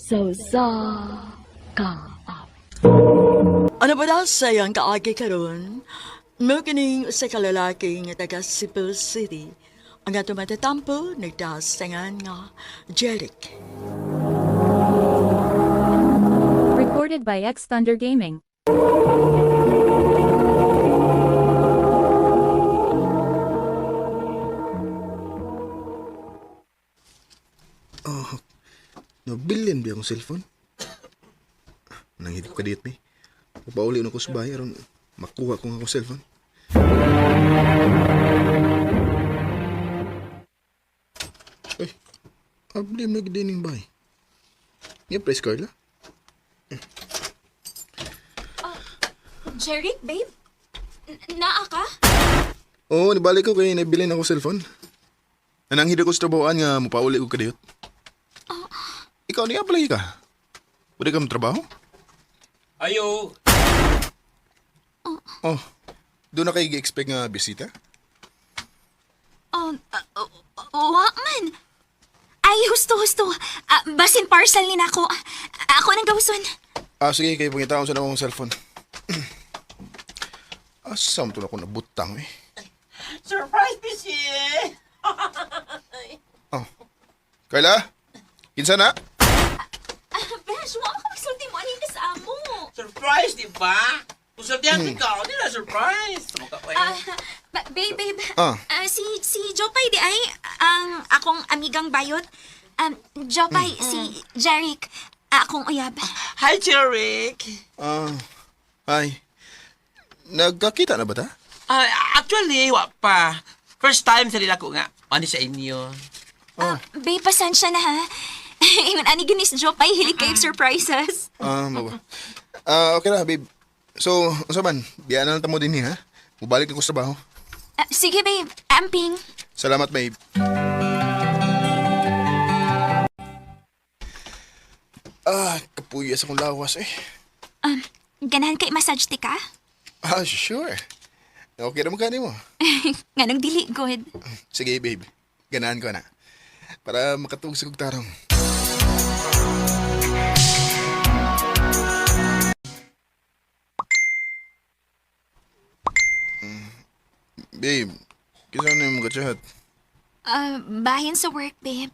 sa kaap. Ano ba daw sayang kaagi karon? Mo kining usa ka lalaki nga taga Cebu City ang ato matatampo nagdasangan nga Jeric. Recorded by X Thunder Gaming. Nabilin ba akong cellphone? Nanghidip ka dito, may. Papauli na ko sa bahay, aron makuha ko nga akong cellphone. Ay, abli mo nagdining bahay. Nga, press Carla? Jeric, babe? Naa ka? Oo, nabalik ko kay nabilin ako cellphone. Nananghid ako sa trabahoan nga mapauli ko kadiyot. Ikaw niya pala ka? Pwede ka trabaho? Ayo. Oh, doon na kayo expect nga bisita? Wa man. Ay, husto. Basin parcel ni nako. Ako nang gawson. Sige, kayo pangitaon sa namang cellphone. Asam to na ako nabutang eh. Surprise, busy! Carla? Kinsa na? Besh, wa ka magsulti mo anin ka sa amo. Surprise, di ba? Kung sabihan ikaw, di na surprise. Tama ka pa Babe. Ah. Si Jopay di ay ang akong amigang bayot. Jopay, si Jeric, akong uyab. Hi, Jeric. Hi. Nagkakita na ba ta? Actually, wa pa. First time sa nila ko nga. Ano sa inyo? Babe, pasensya na ha. Ingon ani ginis Jopay, hilig kayo surprises. Mawa. Okay na, babe. So, unsa man? Biyaan na lang tamo din ha? Mubalik ako sa trabaho. Sige, babe. Amping. Salamat, babe. Kapuyas akong lawas eh. Ganahan kay massage ti ka? Sure. Okay na magkani mo. Nganong dili good. Sige, babe. Ganahan ko na. Para makatug sa kugtarong. Babe, kisa na yung mga chat. Bahin sa work, babe.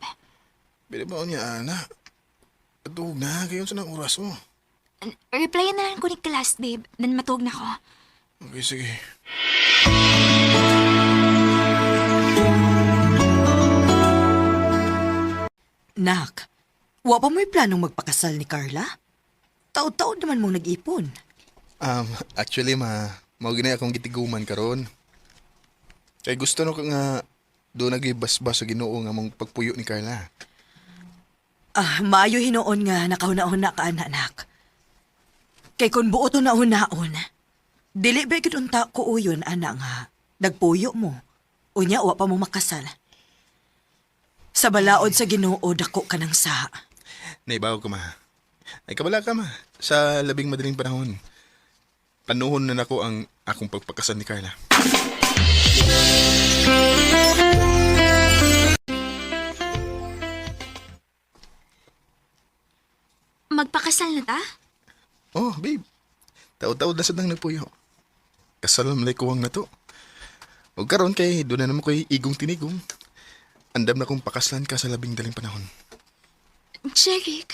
Pwede ba niya, ana? Katug na, kayo sa nang oras mo. Replyan na lang ko ni class, babe. Then matug na ko. Okay, sige. Nak, wa pa mo'y planong magpakasal ni Carla? Taod-taod naman mong nag-ipon. Actually, mao ginay akong gitiguman karon. Kay gusto no ka nga doon nagibasbas sa Ginoo nga mong pagpuyo ni Carla. Maayo hinoon nga nakahunahon na ka, anak. Kay kun buo to na hunaon, dili ba gid unta ko uyon, ana nga, nagpuyo mo. Unya, wa pa mo makasal. Sa balaod sa Ginoo, dako ka ng sa. Naibaw ko, ma. Ay kabala ka, ma. Sa labing madaling panahon. Panuhon na nako ang akong pagpakasal ni Carla. Magpakasal na ta? Oh, babe. Taod-taod na sadang nagpuyo. Kasal malay kuwang na to. Huwag karon kay doon na naman ko'y igong tinigong. Andam na kong pakaslan ka sa labing daling panahon. Jeric.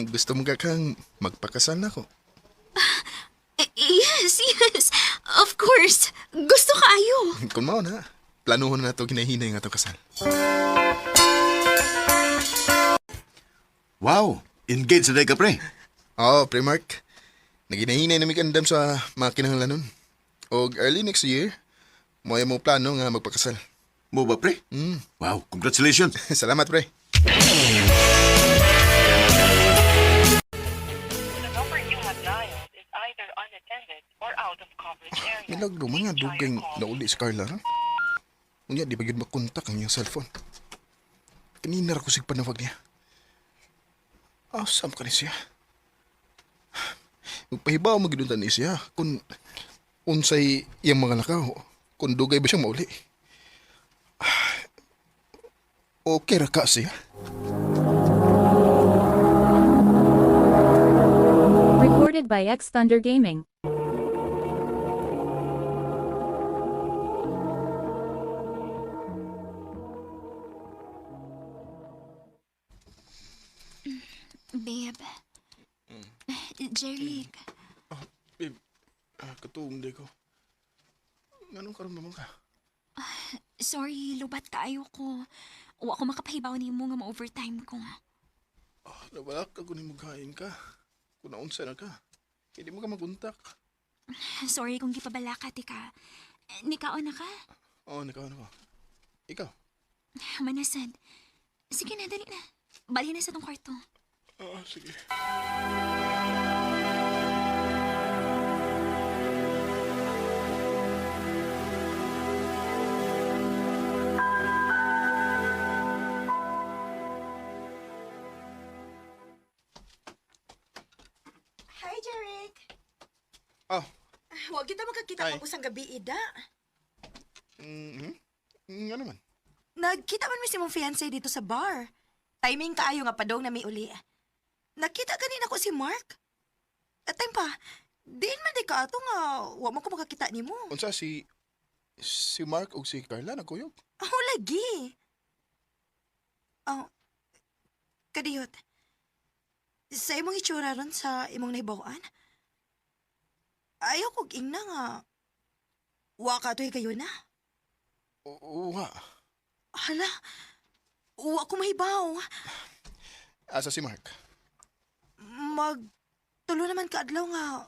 Gusto mo ka kang magpakasal na ko? Yes. Of course. Gusto ka ayo. Kung mao na, planuhon na ito ginahinay nga ito kasal. Wow! Engaged na ka, pre. Oo, pre-mark. Naginahinay na may kandam sa mga kinahanglanon. O early next year, mo ay mo plano nga magpakasal. Mo ba, pre? Wow, congratulations. Salamat, pre. The number you have dialed is either unattended or out of coverage area. Milagro man nga dugay nauli si Carla, ha? Unya, di ba yun makontak ang iyong cellphone? Kanina ako sig panawag niya. Asam ka ni siya. Magpahibaw magiduntan ni siya kung unsay iyang mga lakaw, kung dugay ba siyang mauli. Okay ra ka siya? Recorded by X Thunder Gaming. Babe. Jeric. Babe, katuong di ko. Anong karoon naman ka? Sorry, lubat kaayo ko. Wa ko makapahibaw ni mo nga ma-overtime ko. Nabalak ako ni magkain ka. Kung naunsa na ka. Hindi mo ka maguntak. Sorry kung gipabala ka, tika. Nikaon na ka? Oo, nakaano ko. Ikaw? Manasad. Sige na, dali na. Bali na sa tong kwarto. Sige. Hi, Jeric. Oh, Huwag kita magkakita Hi. pag usang gabi, Ida. nga naman. Nagkita man mi si mong fiancé dito sa bar. Timing kaayo nga padong na may uli. Nakita ganina ko si Mark. At time pa, diin man di ka ato nga wa mo ko makakita ni mo. Unsa si Mark o si Carla nagkuyog? Ako lagi. Oh, kadiyot. Sa imong itsura ron sa imong nahibawan, ayaw kong ingna nga. Wa ka to'y kayo na. Oo nga. Hala, wa ko mahibaw. Asa si Mark? Tulo naman ka adlaw nga.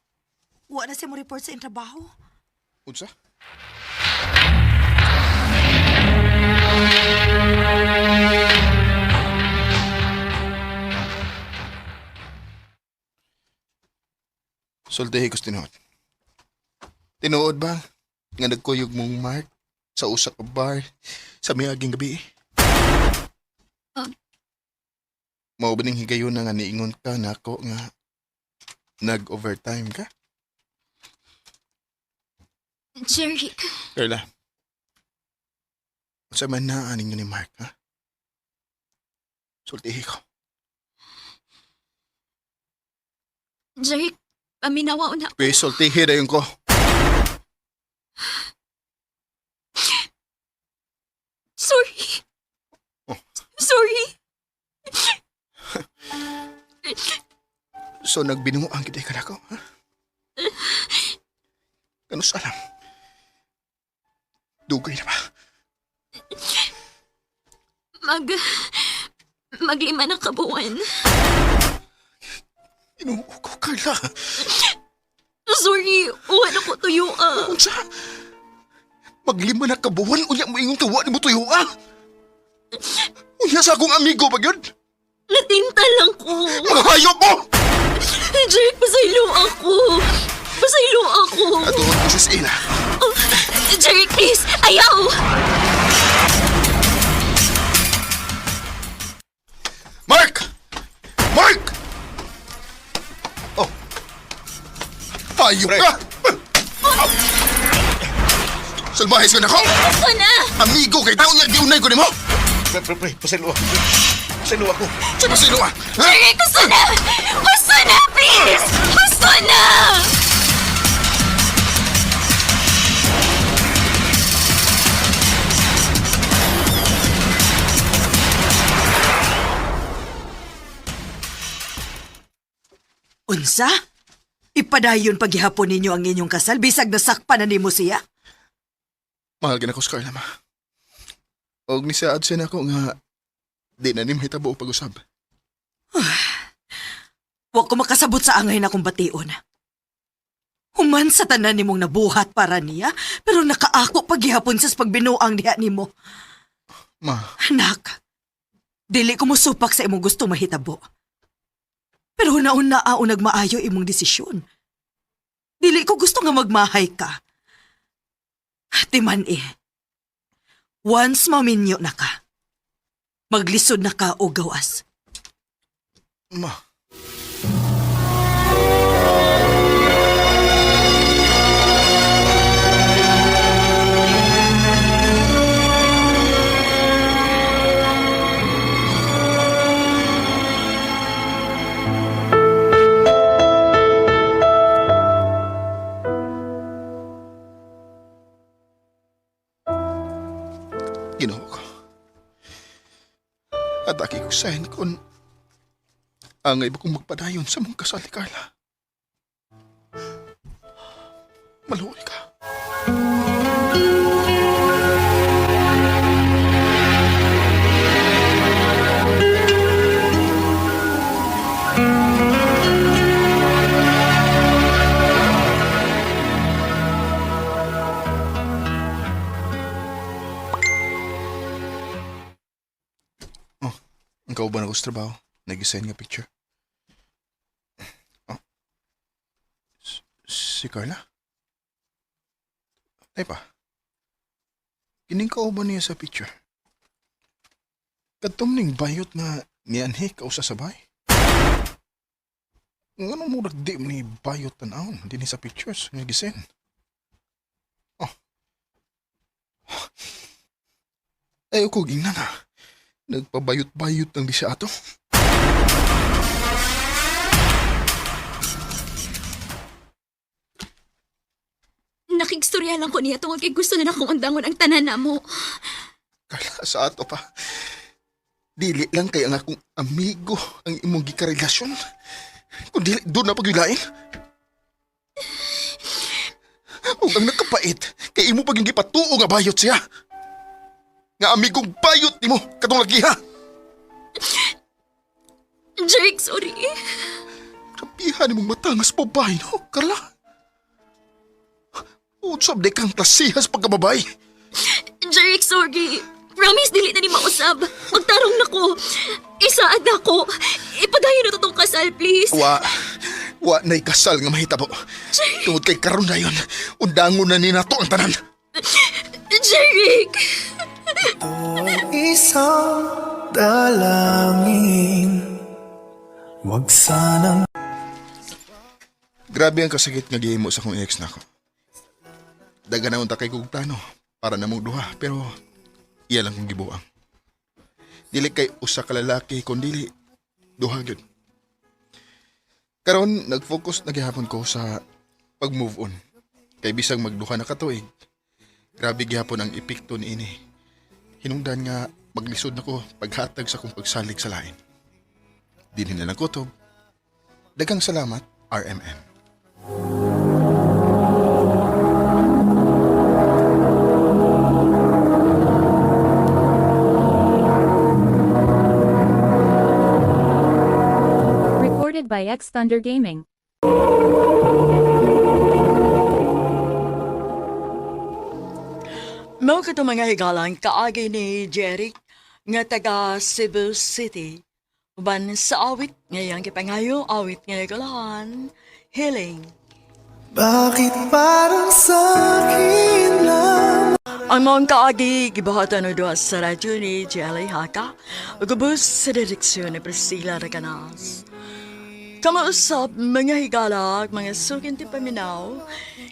Wa na siya mo report sa trabaho. Unsa? Sultihi ko tinuod. Tinuod ba nga nagkuyog mong Mark sa usa ka bar sa miaging gabi? Mao ba ning higayon na nga niingon ka nako nga nag-overtime ka? Jeric. Carla, sa man na aning ni Mark, ha? Sultihi ko. Jeric, paminawa na. Okay, sultihi dayon ko. Sorry. Oh. Sorry. So, nagbinuang kita ka na ko, ha? Ganun sa alam. Dugay na ba? Maglima ng kabuuan. Inuho ko, Carla. Sorry, uwan ako tuyo Unsa? Maglima na kabuwan, unya mo ingong tuwa ni mo tuyo, ha? Unya sa akong amigo ba yun? Natinta lang ko. Mga hayop mo! Jeric, pasaylo ako. Pasaylo ako. Atuon ko sa ila. Oh, Jeric, please. Ayaw. Mark! Mark! Oh. Hayop ka! Salbahis ka na ko! Gusto na. Amigo kay tao niya, giunay ko ni mo! Pre, pasaylo ako. Pasaylo ako. Sa pasilo ka! Ha? Jeric, gusto na. Gusto na, please. Gusto na. Unsa? Ipadayon paghihapon ninyo ang inyong kasal, bisag nasakpan na nimo siya. Mahal ka na ko sa Carla, ma. Og ni sa adsen ako nga di na ni mahitabo og pag-usab. Wa ko makasabot sa angay na kong bation. Human sa tanan nimong nabuhat para niya, pero nakaako paghihapon sa pagbinuang diha nimo. Ma, Anak, dili ko musupak sa imong gusto mahitabo. Pero nauna nagmaayo imong desisyon. Dili ko gusto nga magmahay ka. Timan once maminyo na ka, maglisod na ka o gawas. ma. Ginoo ko. At aki ko sahin kung angay ba kong magpadayon sa mong kasal ni Carla. Maluoy ka. Ang kauban ako sa trabaho. Nag-send nga picture. Oh. Si Carla? Ay pa. Kining kauban niya sa picture. Katom ning bayot nga nianhi ka usa sa bay. Nga mo di ni bayot tanawon din sa pictures nga gisend. Oh. Ay ko gingnan na. Nagpabayot-bayot ng di siya ato. Nakigstorya lang ko niya tungod kay gusto na akong undangon ang tanan na mo. Kala sa ato pa. Dili lang kay ang akong amigo ang imong gikarelasyon. Kung dili doon na pagwilain. O ang nakapait kay imo paging gipatuo nga bayot siya. Nga amigong bayot nimo katong lagiha. Jeric, sorry. Kapihan nimong matangas babae, no, Carla? Utsab de kang klasihas pagkababay. Jeric, sorry. Promise, dili na ni mausab. Magtarong na ko. Isaad na ko. Ipadayon na to tong kasal, please. Wa na'y kasal nga mahitabo. Tungod kay karon na yun, undangon na ni nato ang tanan. Jeric! Isang dalangin, wag sanang... Grabe ang kasakit nga gihimo sa kong ex na ko. Daga na unta kay kong plano para namong duha, pero iya lang kong gibuang. Dili kay usa ka lalaki kundi duha gyud. Karon nag-focus na gihapon ko sa pag-move on. Kay bisang magduha na katuig, grabe gihapon ang epekto niini. Hinungdan nga maglisod na ko paghatag sa kong pagsalig sa lain. Dinhin na lang kutob. Dagang salamat, RMN. Recorded by X Thunder Gaming. Mao kato mga higalang kaagi ni Jeric nga taga Cebu City. Uban sa awit ngayang kipangayo, awit nga nagalahan, healing. Bakit parang sa'kin lang? Ang mga kaagi, gibahatan na doon sa radyo ni Jelly Haka, ugubos sa direksyon ni Priscilla Raganas. Kamausap, mga higalag, mga sukin ti paminaw,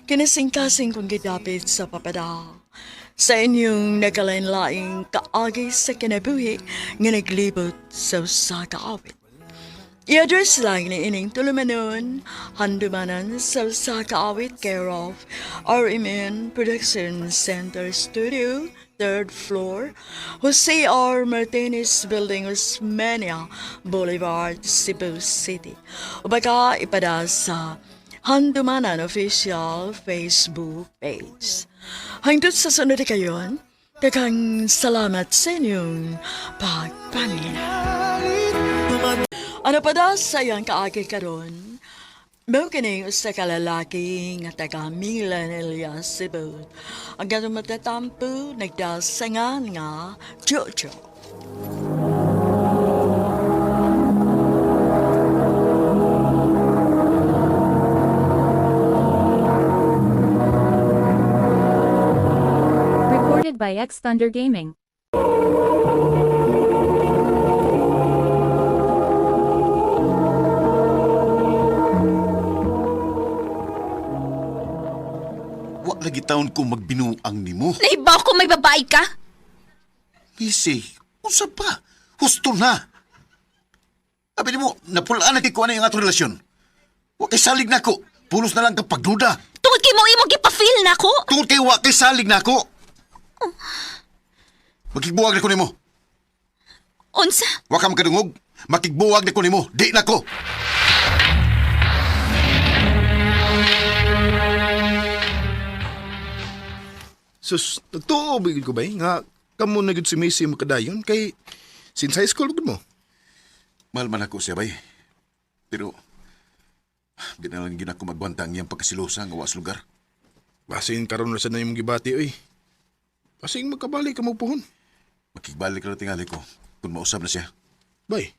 kinasing-kasing kong gidapit sa papada. Sa inyong nagalain-laing kaagi sa kinabuhi nga naglibot sa usa ka awit. I-address lang ni ining tulumanon, handumanan sa usa ka awit care of RMN Production Center Studio, 3rd floor, Jose R. Martinez Building, Osmeña Boulevard, Cebu City. O baka ipada sa Handumanan Official Facebook page. Hangtod sa sunod na kayon, daghang salamat sa inyong pagpangina. Ano pa da sayang kaagi karon? Mao kini usa ka lalaki nga taga Milanelia, Cebu. Ang ganong matatampo nagdasangan nga Jojo. Recorded by X Thunder Gaming. Wa lagi taon ko magbinuang nimo. Nahibaw ko may babae ka? Missy, usa pa. Husto na. Abi mo, napulaan na kay kuha na yung atong relasyon. Wa kay salig na ko. Pulos na lang kapag duda. Tungod kay mo imong gipafeel na ko? Tungod kay wa kay salig na ko. Makigbuwag na ko nimo. Unsa? Wa ka makadungog. Makigbuwag na ko nimo. Di na ko. Sus, nagtuo bigid ko ba nga kamo na gud si Missy makadayon kay since high school gud mo. Mahal man ako siya, bay. Pero, di na lang gina ko magbanta ang iyang pagkasilosa nga was lugar. Basin karon na sa na imong gibati oy. Basing magkabalik ka mo puhon. Makigbalik na tingali ko kung mausap na siya. Bay.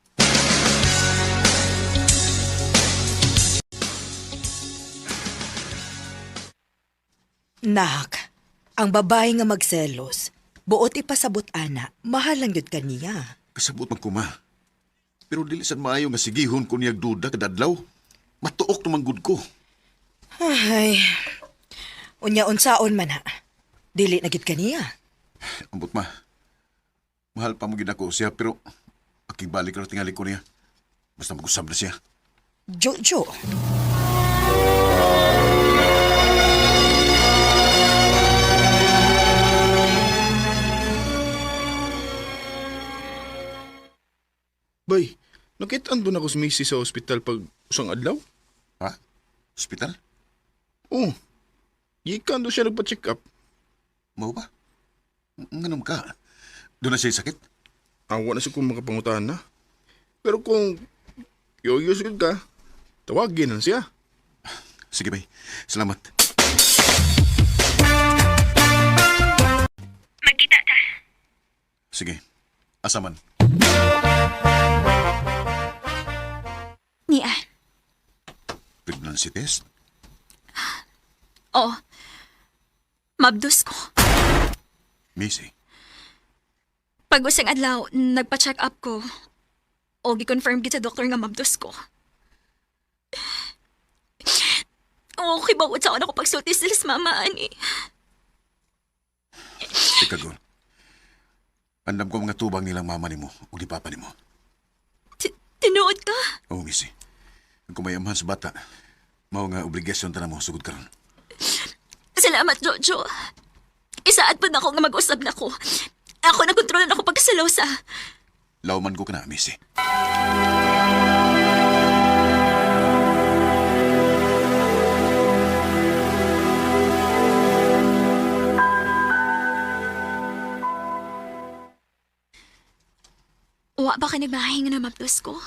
Nak, ang babae nga magselos, buot ipasabot ana, mahal lang yun kaniya. Kasabot man ko, ma. Pero dili sad maayo nga sigihon ko niyag duda kadadlaw. Matuok tumanggod ko. Ay, unya-unsaon man ha. Dili na gid kaniya. Ambot, ma. Mahal pa mo gid ako siya pero makigbalik na tingali ko niya. Basta mag-usap na siya. Jojo. Bay, nakita doon ako si Missy sa ospital pag usang adlaw? Ha? Hospital? Oo. Gikan doon siya nagpa-check up. Mau ba? Nganom ka? Doon na siya sakit? Awa na siya kung makapangutan na. Pero kung yoyos ka, tawagin na siya. Sige, bay. Salamat. Magkita ta. Sige. Asaman. Nia. Pregnancy test? Oh. Mabdos ko. Missy. Pag usang adlaw, nagpa-check up ko. O gi-confirm gid sa doktor nga mabdos ko. Okay ba sa ako pagsulti sila sa mama, ani? Ikagon. Andam ko mga tubang nilang mama ni mo o di papa ni mo. Tinuod ka? Oo, Missy. Kung may amahan sa bata, mao nga obligasyon ta na mo sugod karon. Salamat, Jojo. Isaad pa na ako nga mag-usab na ko. Ako nakontrolan ako pagkasalosa. Lauman ko ka na, Missy. Wa ba ka nagmahay nga na mabdos ko?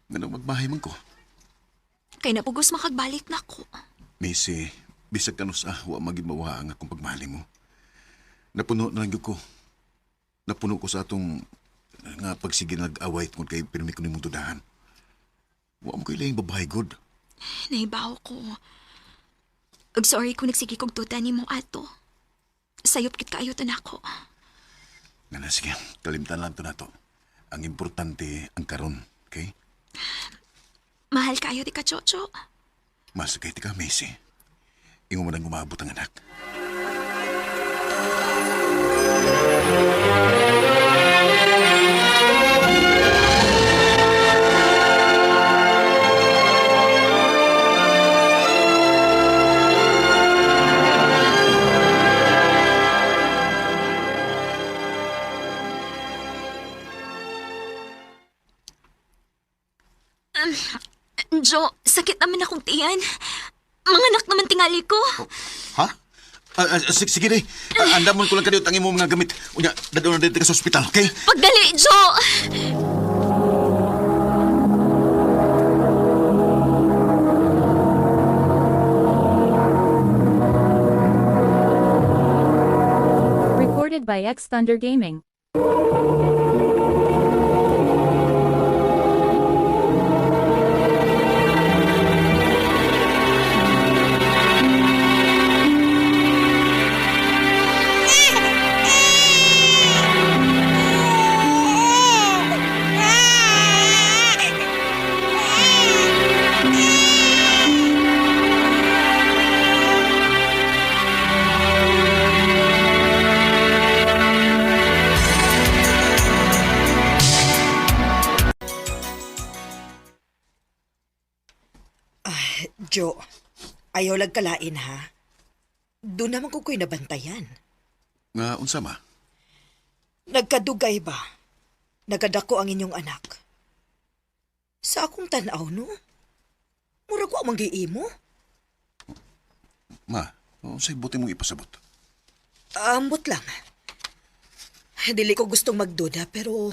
Ganun magmahay man ko. Kay napugos makagbalik na ko. Missy, bisag ka no sa wa maging mawa ang akong pagmahali mo. Napuno na lang gyud ko. Napuno ko sa atong nga pagsige nag-away kung kay pirmi ko nimong tudahan. Wa mo kailang babae good. Naibaw ko. Ug sorry kung nagsige kog tuta ni mo ato. Sayop kit kaayo to nako. Nga sige, kalimtan lang to na to. Ang importante ang karon, okay? Mahal kayo di ka, Jojo. Masakay ka, Missy. Ingo mo nang umabot ang anak. Jo, sakit naman akong tiyan. Mga anak naman tingali ko. Ha? Sige day. Andamon ko lang kadiyot ang imo mga gamit. Unya, dadon na dito ka sa ospital, okay? Pagdali, Jo! Recorded by X Thunder Gaming. Jo, ayaw lag kalain ha. Doon naman ko ko'y nabantayan. Nga, unsa ma? Nagkadugay ba? Nagadako ang inyong anak. Sa akong tanaw, no? Mura ko amang giimo. Ma, sa'y buti mong ipasabot. Ambot lang. Dili ko gustong magduda, pero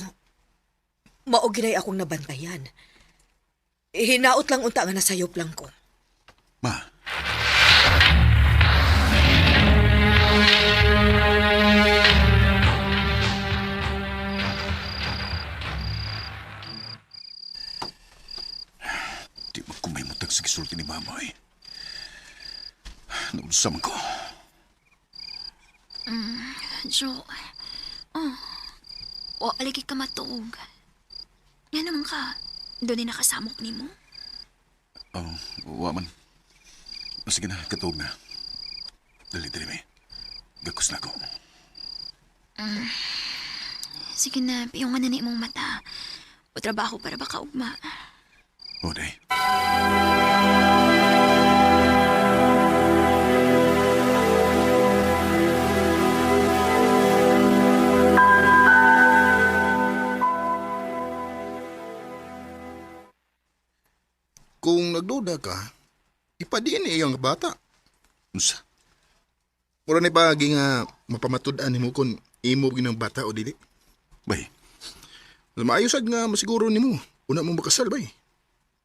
mauginay akong nabantayan. Hinaot lang unta nga nasayop lang ko. Ma, di magkumaymutag sa gisulti ni Mama eh. Naunsa man ko. Jo, alagi ka matuog. Nga naman ka, doon din nakasamok ni mo. Wa man. Sige na, katuog na. Dali, may. Gakos na ako. Sige na, piyungan na ni imong mata. O trabaho para baka ugma. O, day. Kung nagduda ka, ipadiin iyang bata. Unsa? Mura ni pagi nga mapamatud-an nimo kung imo ginang bata o dili. Bay, Maayosad nga masiguro nimo. Una mong makasal bay.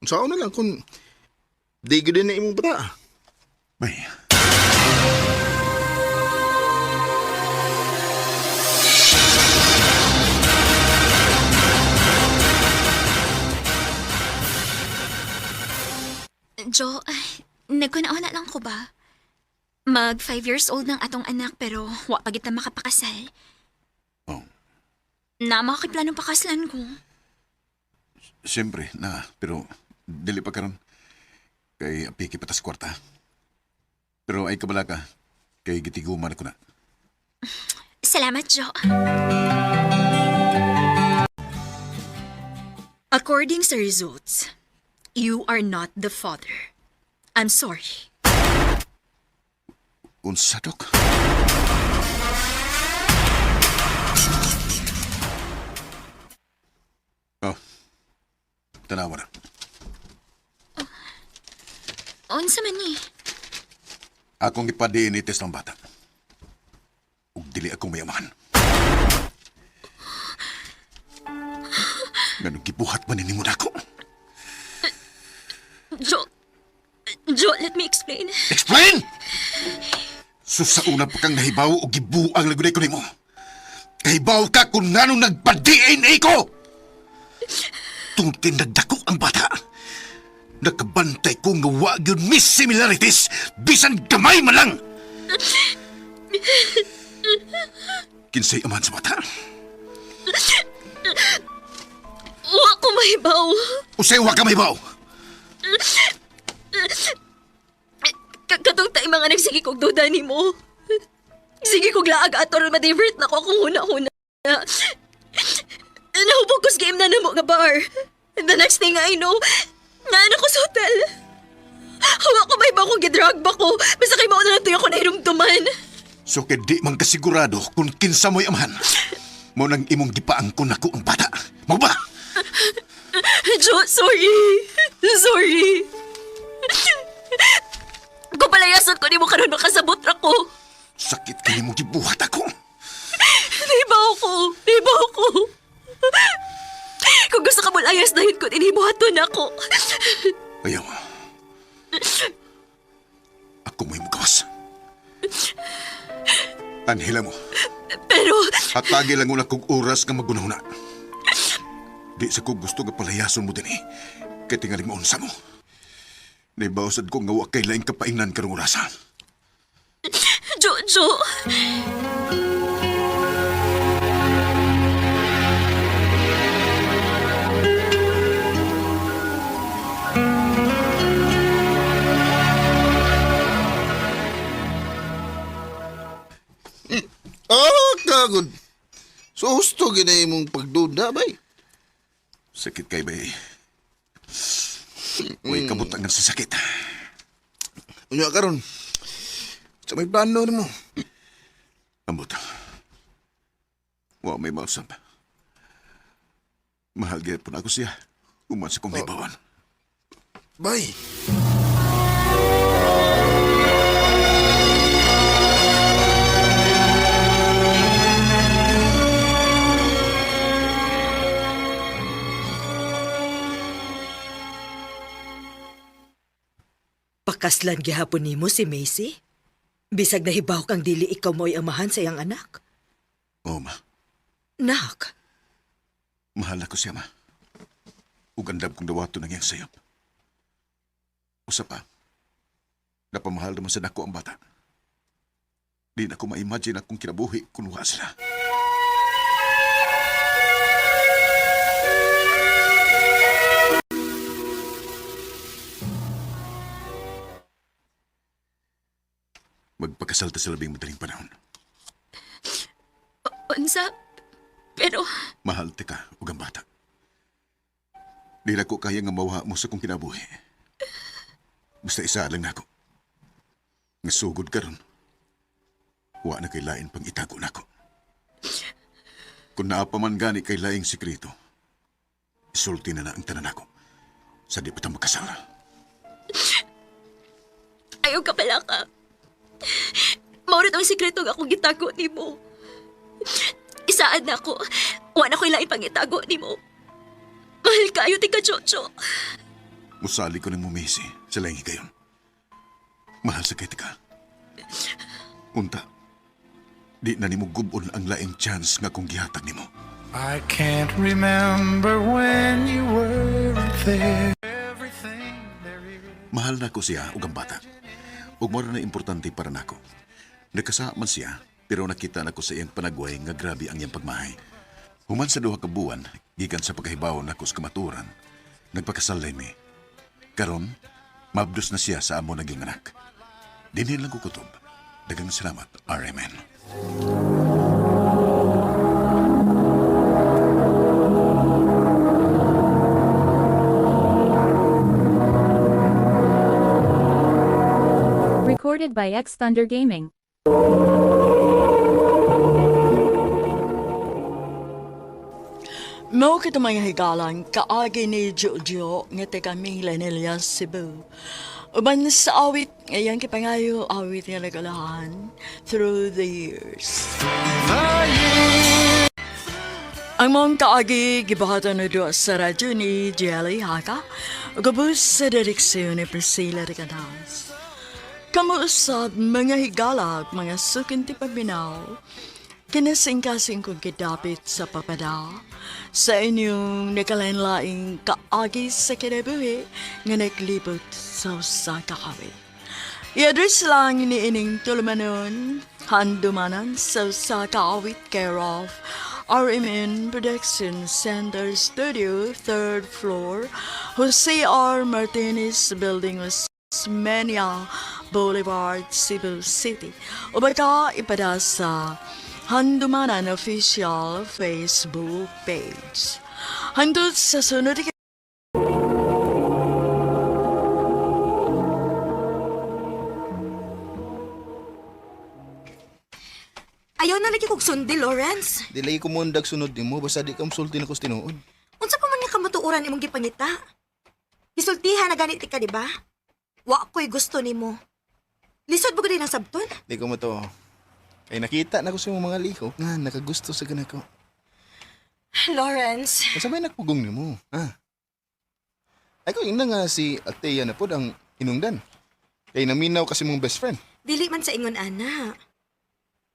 Unsaon na lang kung di gid na imong bata. bay. Jo, nagkunauna lang ko ba? Mag 5 years old ng atong anak pero wa pa kita makapakasal. Oh, Na makakiplanong pakaslan ko. siyempre, pero dili pa karon. Kay apiki patas kwarta. Pero ay kabala ka, kay gitiguman ako na. Salamat, Jo. According sa results, you are not the father. I'm sorry. Unsa, Dok? Oh, tanawa na. Unsa man ni? Akong ipa-DNA test ng bata. Ug dili akong mayamahan. Ganun gibuhat man ni mo dako. Jo, let me explain. Explain! So sa una pa kang nahibaw o gibuang lagunay ko nimo. Kahibaw ka kung nanong nagpa-DNA ko! Tungtin nagdako ang bata. Nakabantay ko nga wa yun miss similarities, bisan gamay man lang! Kinsay aman sa bata? Wa ko mahibaw. Usay wa ka mahibaw! Katong tayo mga nagsige kong duda ni mo. Sige kong laag ato rin ma-divert na ko kung huna-huna. Nahubog ko sa game na namo nga bar. The next thing I know, naanak ko sa hotel. Hawa ko may ba kong gidrag ba ko? Basta kay mauna lang tuyo ko na hirumduman. So kay di man kasigurado kung kinsa mo'y amahan. Mo nang imong gipaang ko nako ang bata. Mo ba? Jo, sorry. Sorry. Kung palayasan ko, di mo karoon makasabot ra ko. Sakit kayo mo gibuhat ako. Hibaw ko. Kung gusto ka mo layas dahil ko, inibuhaton ako. Ayaw. Ako mo'y mugawas. Anhila mo. Pero, Hatagi lang una kong oras nga magunahuna. Di sa ko gusto nga palayason mo din eh. Kaya tingaling maunsa mo. Naibawasad ko nga wa kay laing kapaingnan karong orasan. Jo. Kagod. So, husto ginay mong pagduda, bay. Sakit kay bay. Uy, kabutangan sa sakit. Unya karon. Sa may plano mo. Ambot. Wa may mausap. Mahal gyud po na ako siya. Human sa kong naibawan. Bay! Pakaslan gihapon nimo si Macy? Bisag nahibaw kang dili ikaw mo'y amahan sa iyang anak? Oo, ma. Nak, Mahal ako siya, ma. Ug andam kong dawato ng iyang sayop. Usa pa, napamahal naman sa dako ang bata. Di na ko ma-imagine akong kinabuhi kung wala sila. Magpakasal ta sa labing madaling panahon. Unsa? Pero, Mahal te ka, ug ang bata. Di na ko kaya nga mawha mo sa kong kinabuhi. Basta isa lang nako. Nga sugod karon. Wa na kay lain pang itago nako. Kung naapaman gani kay laing sikreto, isulti na ang tanan nako. Sa di pa ta magkasal. ayaw ka pala ka. Maunat ang sikreto nga akong gitago ni mo. Isaan na ako. Wa na ko'y lain pang itago ni mo. Mahal kayo, tika Chocho. Musali ko ng mumisi sa laing higayon. Mahal sa kay ka. Unta, di na nimo gubon ang laing chance nga kung gihatag nimo. I can't remember when you were there. Everything there is. Mahal na ko siya ug ang bata. Ug mao na importante para nako. Nagkasa man siya, pero nakita nako sa iyang panagway nga grabe ang iyang pagmahay. Human sa duha ka buwan, gikan sa pagkahibaw nako sa kamaturan, nagpakasalay mi. Karon, mabdos na siya sa amo naging anak. Dinhin lang ko kutob. Dagang salamat, RMN. Recorded by X Thunder Gaming. Mo kita mga higalan, kaagi ni Jojo nga taga Millennial Cebu. Uban sa awit, ngayon kipangayo awit nga nagalahan through the years. Ang mong kaagi gibahatan na doon sa radyo ni Jelly Haka, gabos sa direksyon ni Priscilla Ricanas. Kamuusap mga higala at mga sukinti pabinaw, kinasing-kasing kong kidapit sa papada, sa inyong nakalain-laing kaagi sa kinabuhi nga naglibot sa kakawit. I-address lang ni ining tulumanon, handumanan sa kakawit care of RMN Production Center Studio, 3rd floor, Jose R. Martinez Building, Osmeña Boulevard, Cebu City. O baka ipada sa Handumanan Official Facebook page. Handod sa sunod Ayaw na lagi kong sundi, Lawrence. Dilay ko mundag sunod ni mo, basta di ka musulti na ko tinuod. Unsa pa man nga kamatuoran imong gipangita? Isultihan na ganit ka, di ba? Wa ko'y gusto nimo. Lisod mo ko din ang sabton? Di ko mo to. Kaya nakita na ko sa mga liko nga nakagusto sa gana ko. Lawrence. Masabay nakpugong ni mo, ha? Ay ko ina nga si Ateya na po ang hinungdan. Kaya naminaw kasi mong best friend. Dili man sa ingon, ana.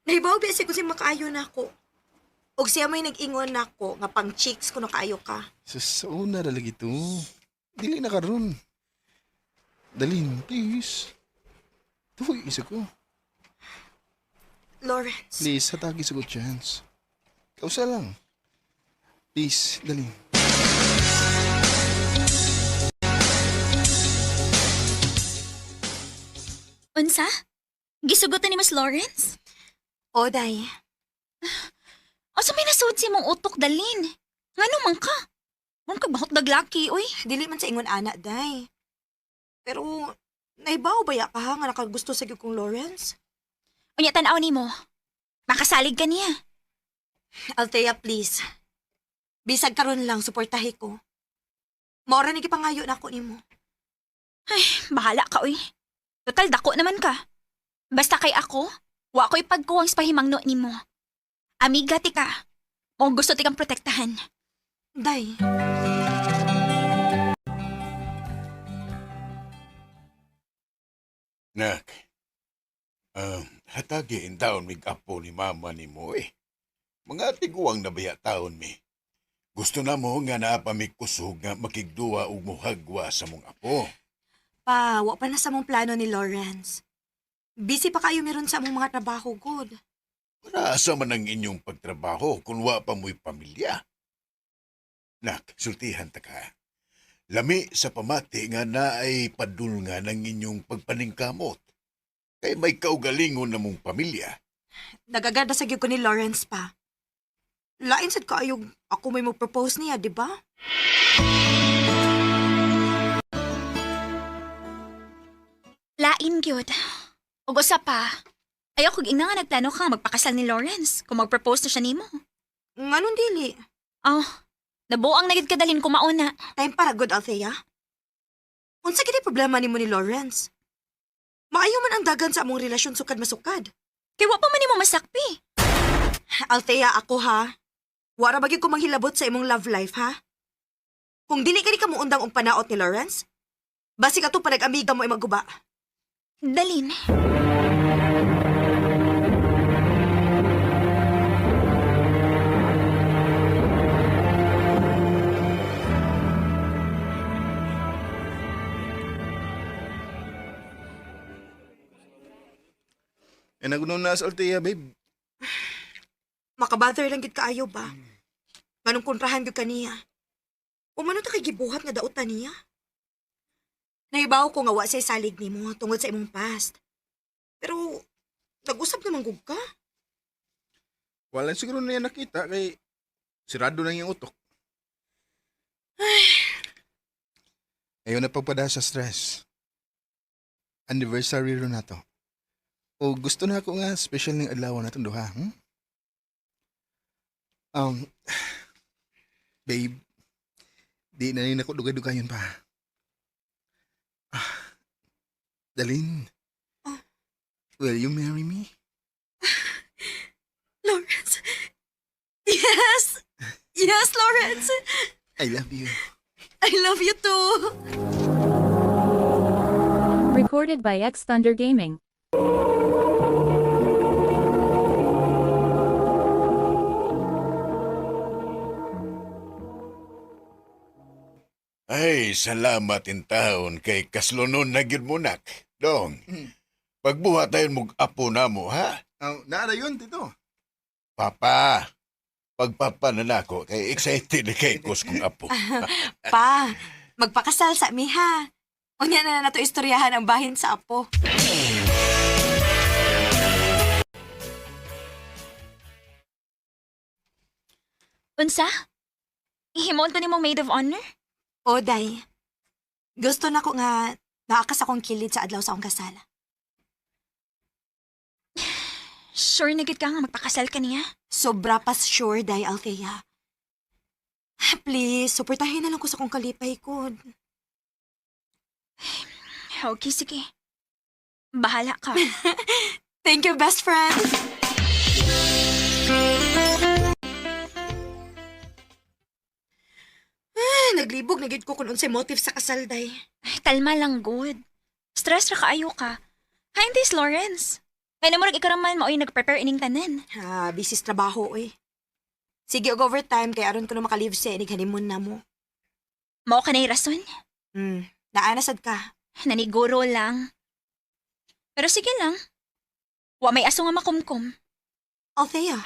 Nahibaw ba siya kasi makaayo na ako. Og siya may nag-ingon na ako nga pang chicks kung nakaayo ka. Sa una lagi to. Dili na karon. Dalin, please. Tuhoy, isa ko. Lawrence. Please, hatagi sa good chance. Kausa lang. Please, dali. Unsa? Gisugotan ni Mas Lawrence? Oday. Asa may nasud si mong utok, Dalin? Ngano man ka? Mong kagbahot daglaki, oy. Dili man sa ingon anak, day. Pero, naibaw ba ya ka ha nga nakagusto sa kong Lawrence? Unya tanaw ni mo. Makasalig ka niya. Althea, please. Bisag karon lang, suportahi ko. Maura ni gipangayo na ako nimo. Bahala ka, uy. Total, dako naman ka. Basta kay ako, wa ko'y pagkuwang sa pahimangno ni mo. Amiga ti ka. Kung gusto ti kang protektahan. Day. Nak, hatagi in taon mig apo ni mama ni mo eh. Mga tiguang nabaya taon mi. Gusto na mo nga naapamig kusog nga makigduwa ug mohagwa sa mong apo. Pa, wa pa na sa mong plano ni Lawrence. Busy pa kayo meron sa mong mga trabaho, good. Para asa man ang inyong pagtrabaho kung wa pa mo'y pamilya. Nak, sultihan ta ka. Lami sa pamati nga na ay padulnga ng inyong pagpaningkamot. Kay may kaugalingon na mong pamilya. Nagaganda sa ko ni Lawrence pa. Lain sad kaayog ako may mo-propose niya, di ba? Lain gyud. Ug usa pa. Ayaw kog ina nga nagplano ka magpakasal ni Lawrence kung mag-propose na siya nimo. Nganong dili? Oh, nabuang na gid kadalin ko mauna. Time para good, Althea. Unsa gid problema nimo ni Lawrence? Maayo man ang dagan sa among relasyon sukad masukad. Kay wa pa man nimo masakpi. Althea, ako ha. Wara ba gyud ko manghilabot sa imong love life, ha? Kung dili ka mo undang og panaot ni Lawrence, basi ka to panag-amiga mo ay magguba. Dalin. Eh, nagunaw na sa Althea, babe. Makabother lang gid kaayo ba? Manong kontrahan gyud kaniya. Umano ta kay gibuhat nga dautan niya? Naibaw ko nga wa say salig nimo tungod sa imong past. Pero nag-usap naman gug ka. Wala siguro na yan nakita kay sirado na yung utok. Ayaw na pagpada sa stress. Anniversary ro na to. O gusto na ako nga special ng adlaw na itong duha. Babe, di na rin ako dugay-dugayon pa. Dalin, will you marry me? Lawrence. Yes. Yes, Lawrence. I love you. I love you too. Recorded by X Thunder Gaming. Ay, salamat in taon kay kaslonon na gyud mo nak. Dong, pagbuhat tayo mong apo na mo, ha? Naara yun, tito. Papa, pagpapa na nako kay excited na kay kus kong apo. Pa, magpakasal sa mi ha. Unya na nato istoryahan ang bahin sa apo. Unsa? Ihimon to nimong maid of honor? Oday, gusto na ko nga naakas akong kilid sa adlaw sa akong kasal. Sure na gid ka nga magpakasal ka niya? Sobra pas sure, Day Althea. Please, suportahin na lang ko sa akong kalipay ko. Okay, sige. Bahala ka. Thank you, best friend. Naglibog na gid ko kung unsay motive sa kasal, Day. Ay, talma lang good. Stress ra kaayo ka. Hi, this Lawrence. Ay namurag ikaraman maoy nag-prepare ining tanan. Ha, busy sa trabaho, oy. Sige, og overtime kay aron ko na makalive sa inig honeymoon na mo. Mao ka na rason? Naanasad ka. Naniguro lang. Pero sige lang. Wa may aso nga makumkum. Althea.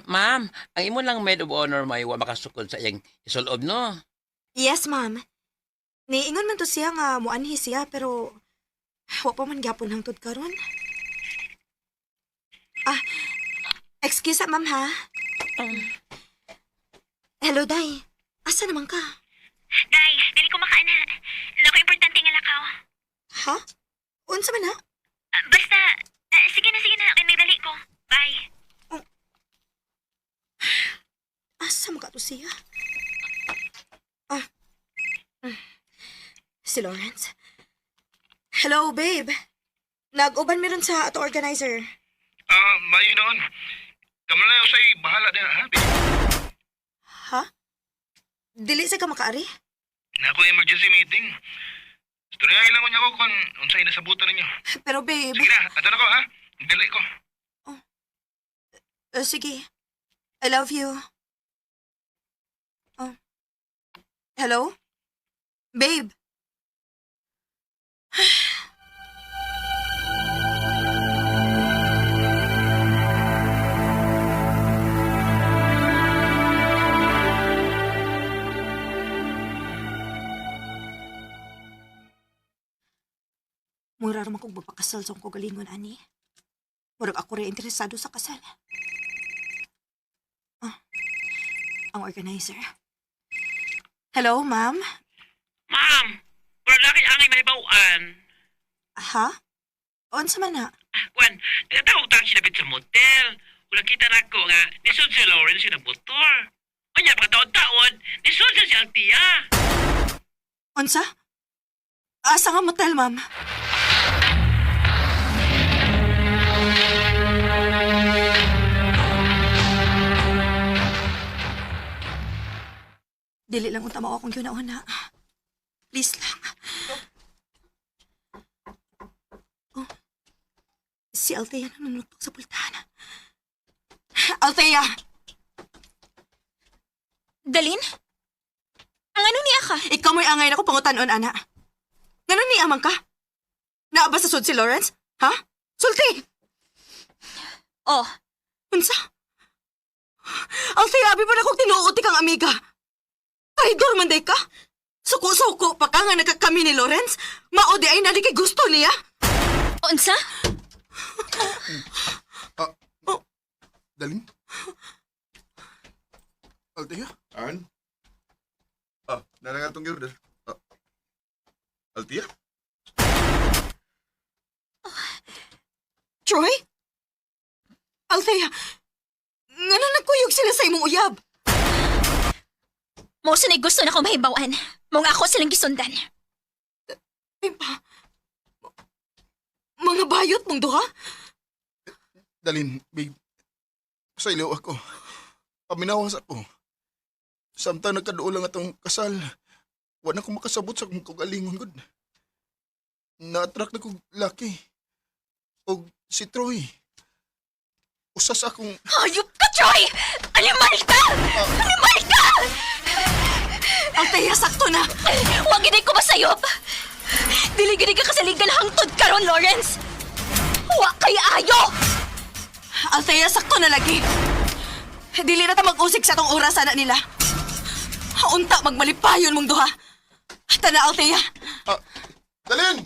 Ma'am, ang imo lang maid of honor may wa makasukod sa iyang isulob, no? Yes, ma'am. Niingon man to siya nga muanhi siya pero wa pa man gyapon hangtod karon. Excuse ma'am ha. Hello, Day. Asa naman ka? Day, dili ko makaana. Nako importante nga lakaw. Ha? Unsa man na? Basta, sige na, nagdali ko. Bye. Asa mo ka to siya? Si Lawrence. Hello, babe. Nag-uban meron sa ato organizer. Mayo noon. Kamu na usay bahala na, ha, babe? Ha? Dili sa ka makaari? Na ako emergency meeting. Storya ilang ko niya ko kung unsay nasabutan ninyo. Pero babe... Sige na, ato na ko, ha? Dali ko. sige. I love you. Hello? Babe? Mura raman kong magpakasal sa akong galingon, ani. Murag ako rin interesado sa kasal. Ang organizer. Hello, ma'am? Ma'am, wala laki angay mahibawan. Ha? Unsa man na? Kwan, nagtawag taxi lapit sa motel. Ulang kita na ko nga, nisod si Lawrence yung motor. Kanya pagkataon-taon, nisod siya si Altia. Unsa? Asa nga motel, ma'am? Dili lang unta mao akong ginauna. Please lang. Si Althea na nanutok sa pultahan. Althea! Dalin? Ang ano niya ka? Ikaw mo'y angay na ko pangutan-on, ana. Ganun ni amang ka? Naaba sa sud si Lawrence? Ha? Sulti! Oh, Unsa? Althea, abi pa na kong tinuuti kang amiga. Kaidor man day ka? Suko-suko pa ka nga nagkakami ni Lawrence? Maodi ay nadi kay gusto niya? unsa? Dalin? Althea? An? Narangatong order. Althea? Troy? Althea, nga na nagkuyog sila sa imong uyab. Mo sa gusto na ko mahibawan. Mo nga ako silang gisundan. Ay pa, mga bayot mong duha? Dalin, babe. Sa iliw ako. Paminawas ako. Samtang nagkaduo lang atong kasal, wala ko makasabot sa kong kagalingon gud. Na-attract na kong laki. O si Troy. Usas akong... Hayop ka, Troy! Animal ka! Animal ka! Althea, sakto na! Huwag gini ko masayop! Dili-gini ka kasaligan hangtod karon, Lawrence! Huwag kay ayo! Althea, sakto na lagi. Dili na ta mag-usig sa tong oras na nila. Unta magmalipayon mong duha. Tana, Althea. Dalin!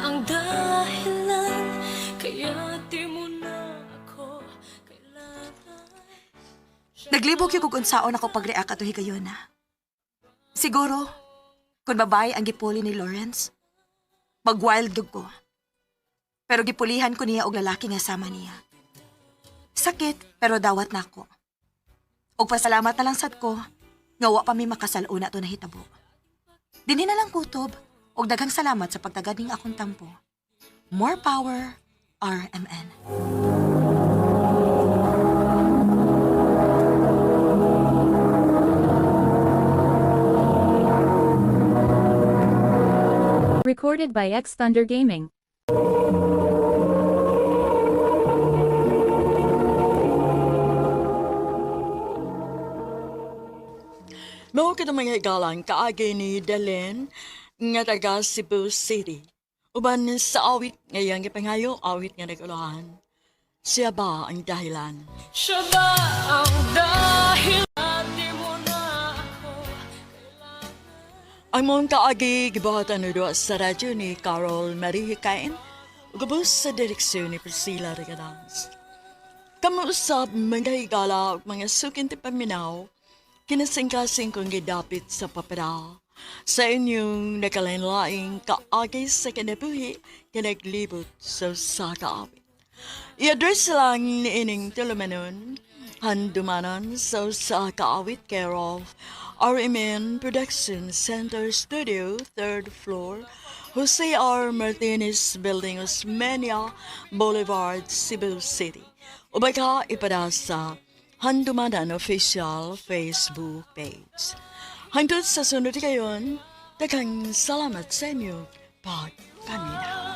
Ang dahilan kaya di mo na ako kailangan. Naglibog yung kung unsaon ako pag-react ato higayon na. Siguro, kung babae ang gipuli ni Lawrence, mag-wild dog ko. Pero gipulihan ko niya og lalaki nga sama niya. Sakit, pero dawat na ako. Og pasalamat na lang sad ko, nga wa pa mi makasal una to nahitabo. Dinhi na lang kutob, og daghang salamat sa pagtagad ning akong tampo. More power, RMN. Recorded by X Thunder Gaming. Mao kita mga higalan kaagi ni Dalin nga taga Cebu City. Uban sa awit ngayang gipangayo awit nga nagulahan. Siya ba ang dahilan? Siya ba ang dahilan di mo na ako Ang mong kaagi gibuhatan no sa radyo ni Carol Marie Hikain ugabos sa direksyon ni Priscilla Regadans. Kamuusap mga higala ug mga sukin ti paminaw kinasingkasing kong gidapit sa papel. Sa inyong nakalinlaing kaagay sa kinabuhi, kinaglibot sa kaawit. I-address lang ni ining tulumanon, handumanan sa kaawit care of RMN Production Center Studio, 3rd floor, Jose R. Martinez Building, Osmeña Boulevard, Cebu City. O baka ipada sa Handumanan Official Facebook page. Hangtod sa sunod kayon, daghang salamat sa inyo pagpaminaw.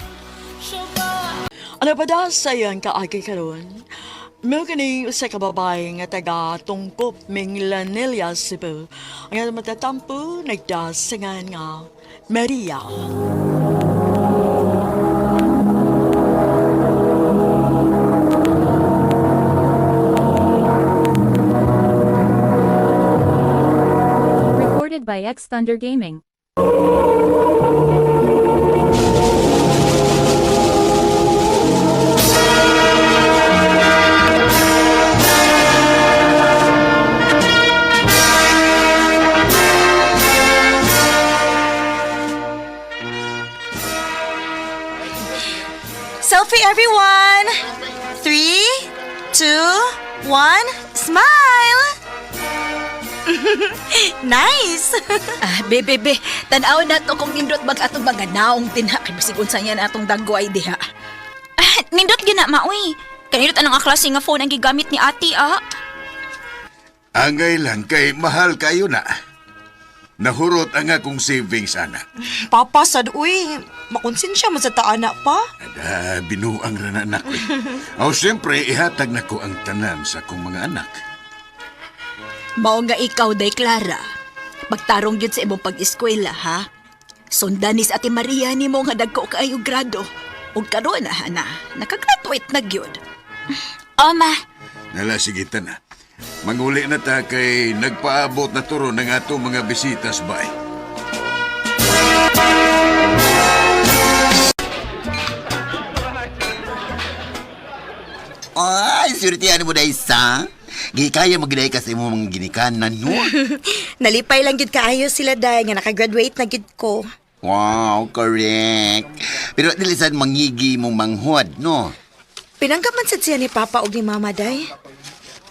Ano pa da sa iyang kaagi karon? May kini usa ka babae nga taga Tungkop, Minglanilla, Cebu. Ang matatampo nagdasangan nga Maria. Recorded by X Thunder Gaming. Selfie, everyone! 3, 2, 1, smile! Nice! Bebe, tanaw na to kung nindot bag atong mga naong tinha kay basig unsa niya na atong daggo ay diha. Nindot gina maoy. Kanindot anong klase nga phone ang gigamit ni ati Angay lang kay mahal kayo na. Nahurot ang akong savings, anak. Papa, sad, uy. Makonsensya mo sa taana pa. Binuang ra na anak. O siyempre, ihatag na ko ang tanan sa akong mga anak. Mao nga ikaw, Day Clara. Magtarong yun sa imong pag-eskwela, ha? Sundan ni sa Ate Maria ni mo nga dagko kayo grado. O karoon na, nakagraduate na gyud. Ma. Nala, sige na. Manguli na ta kay nagpaabot na turo ng atong mga bisitas ba eh. Ay, surtihan mo na isa. Gikaya magday kasi mo mga ginikanan, no? Nalipay lang gid kaayo sila, Day, nga nakagraduate na gid ko. Wow, correct. Pero dilisan mangigi mong manghod, no? Pinanggap man sad siya ni Papa ug ni Mama, Day.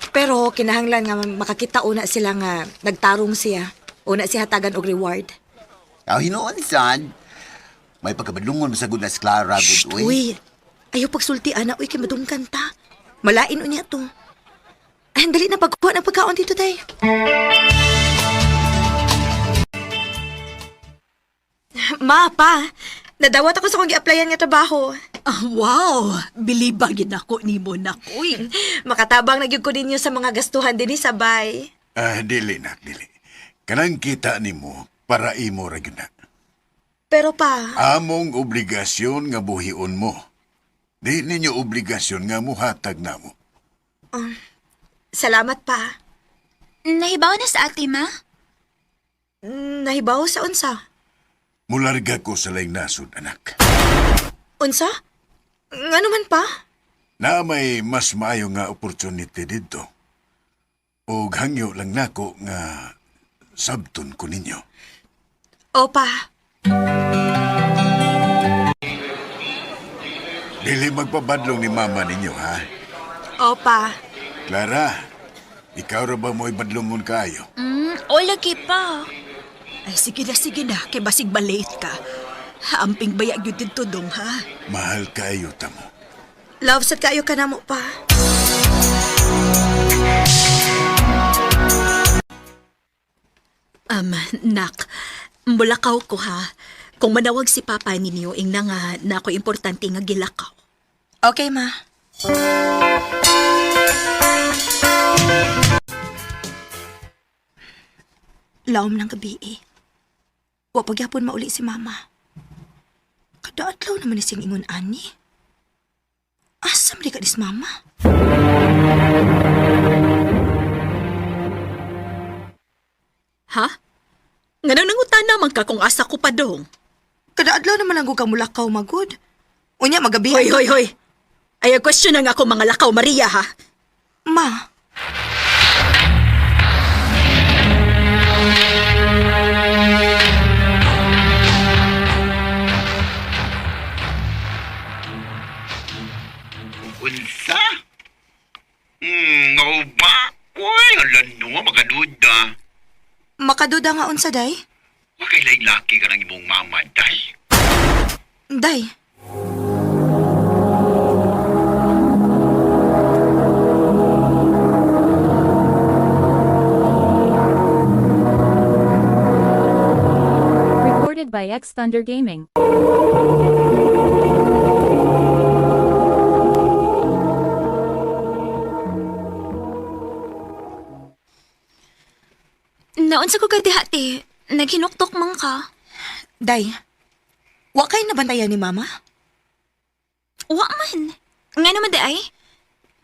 Pero kinahanglan nga makakita una sila nga nagtarong siya. Una siya hatagan og reward. Aw, hinoon, son. May pagkabadlungon masagod na si Clara, good way. Uy, ayaw pagsulti, ana. Uy, kay madungkan ta. Malain unya to. Ay, dali na pagkuha ng pagkaon dito, Day. Ma, pa. Nadawat ako sa kong gi-applyan nga trabaho. Wow! Bilibagin ako ni mo na ko. Makatabang nagyug ko ninyo sa mga gastuhan din sabay. Dili na, dili. Kanang kita ni mo para imo ra gyud na. Pero pa, Among obligasyon nga buhion mo. Di ninyo obligasyon nga muhatag na mo. salamat pa. Nahibaw na sa ate, ma? Nahibaw sa unsa? Mularga ko sa laing nasod, anak. Unsa? Nga naman pa? Na may mas maayo nga opportunity dito. O hangyo lang nako nga sabton ko ninyo. Opa. Dili magpabadlong ni mama ninyo, ha? Opa. Clara, ikaw ra ba mo'y badlongon kaayo? O lagi pa. Ay, sige na, kay basig balate ka. Amping bayag yun din tudong, ha? Mahal kaayo tamo. Love, sad kayo ka na mo pa. Nak, mulakaw ko, ha? Kung manawag si Papa ninyo, ing na nga na ako importante nga gilakaw. Okay, ma. Laom ng gabi eh. Wa pagyapon mauli si Mama. Kadaadlaw naman ni sing ingon ani. Asam di ka dis Mama? Ha? Nga nangutan naman ka kung asa ko pa dong. Kadaadlaw naman ang kang mulakaw magud. Unya magabi. Hoy. Ay, question na nga ako mga lakaw, Maria, ha? Ma. nga unsa, day? Wakay laing laki ka ng imong mama, day. Day, Recorded by X Thunder Gaming. Naon sa ko kadihati, naghinuktok man ka. day. Wa kay nabantayan ni mama? Wa man. Nga naman di ay?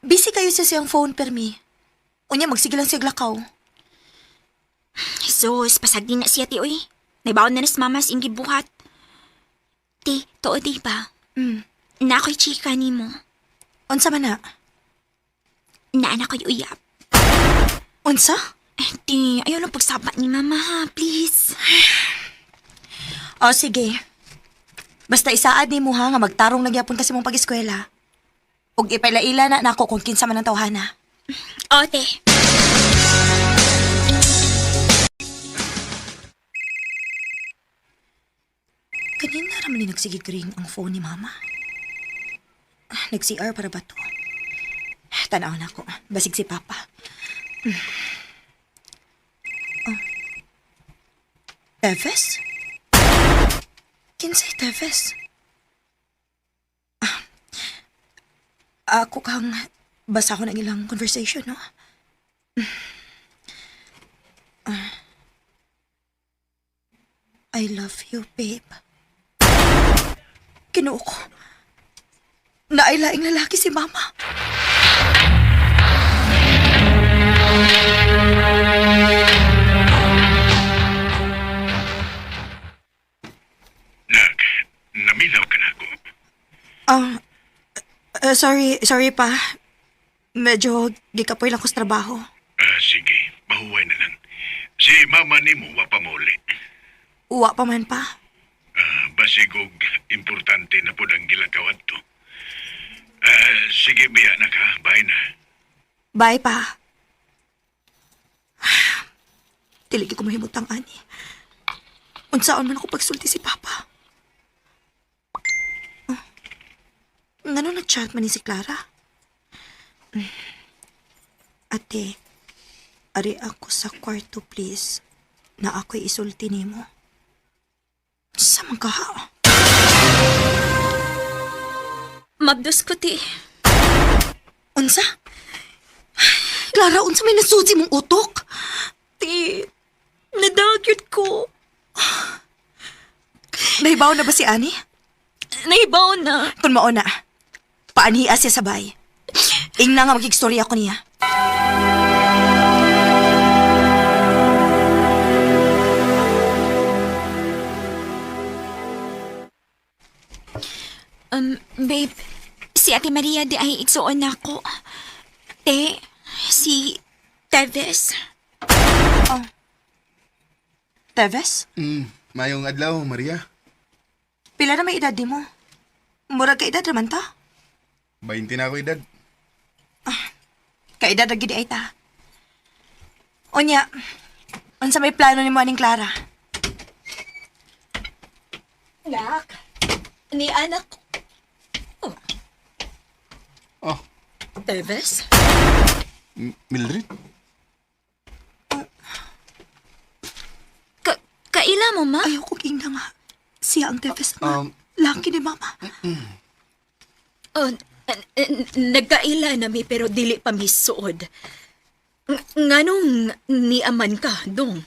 Busy kayo sa siyang phone, permi. Unya, magsigil lang siya glakaw. Sus, pasagdi na siya ti oy. Naibaon na nas mama sa ingi buhat. Ti, too di ba? Na ako'y chika ni mo. Unsa man na? Na ako'y uyap. Unsa? Ti, ayaw lang pagsapa ni mama ha, please. O, sige. Basta isaad ni mo ha, nga magtarong nagyapon kasi mong pag-eskwela. Ug ipaila-ila na nako kung kinsa man ang tawhana. O, te. Kanina raman ni nagsigig-ring ang phone ni mama. Nag-CR para ba to? Tanaw na ko. Basig si papa. Oh. Teves? Kinsay Teves? Ako kang basa ko ng ilang conversation, no? I love you, babe. Kinuo ko. Nailaing lalaki si mama. Nak, namilaw ka na ako. Sorry pa. Medyo gikapoy lang ko sa trabaho. Sige, mahuway na lang. Si mama ni mo, wa pa mauli. Uwa pa man pa. Basigog, importante na po ang gilagawad to. Sige, biya na ka. Bye na. Bye pa. Tiligi ko mahimutang ani. Unsaon man ako pagsulti si Papa. Ngano nag-chat man ni si Clara? Ate, ari ako sa kwarto please na ako'y isulti nimo. Sa mga ha? Mabdos ko, ti. Unsa? Clara, unsa may nasudsi mong utok? Ti, nadagyot ko. Nahibaw na ba si Ani? Nahibaw na. Kung mauna, paanhias siya sabay. Ingna nga magkikstorya ko niya. Babe, si Ate Maria di ay igsuon ako. Te, si Teves. Teves? Mayong adlaw, Maria. Pila na may edad di mo? Murag ka edad naman ta? 20 na ako edad. Ka edad na gidi ay ta. Onya, unsa may plano ni mo aning Clara? Nak, ni anak ko. Oh, Teves? Mildred? Kaila mo, ma? Ayaw ko king na nga. Siya ang Teves nga. Laki ni mama. Nagkaila na mi pero dili pa mi suod. Nganong niaman ka, dong?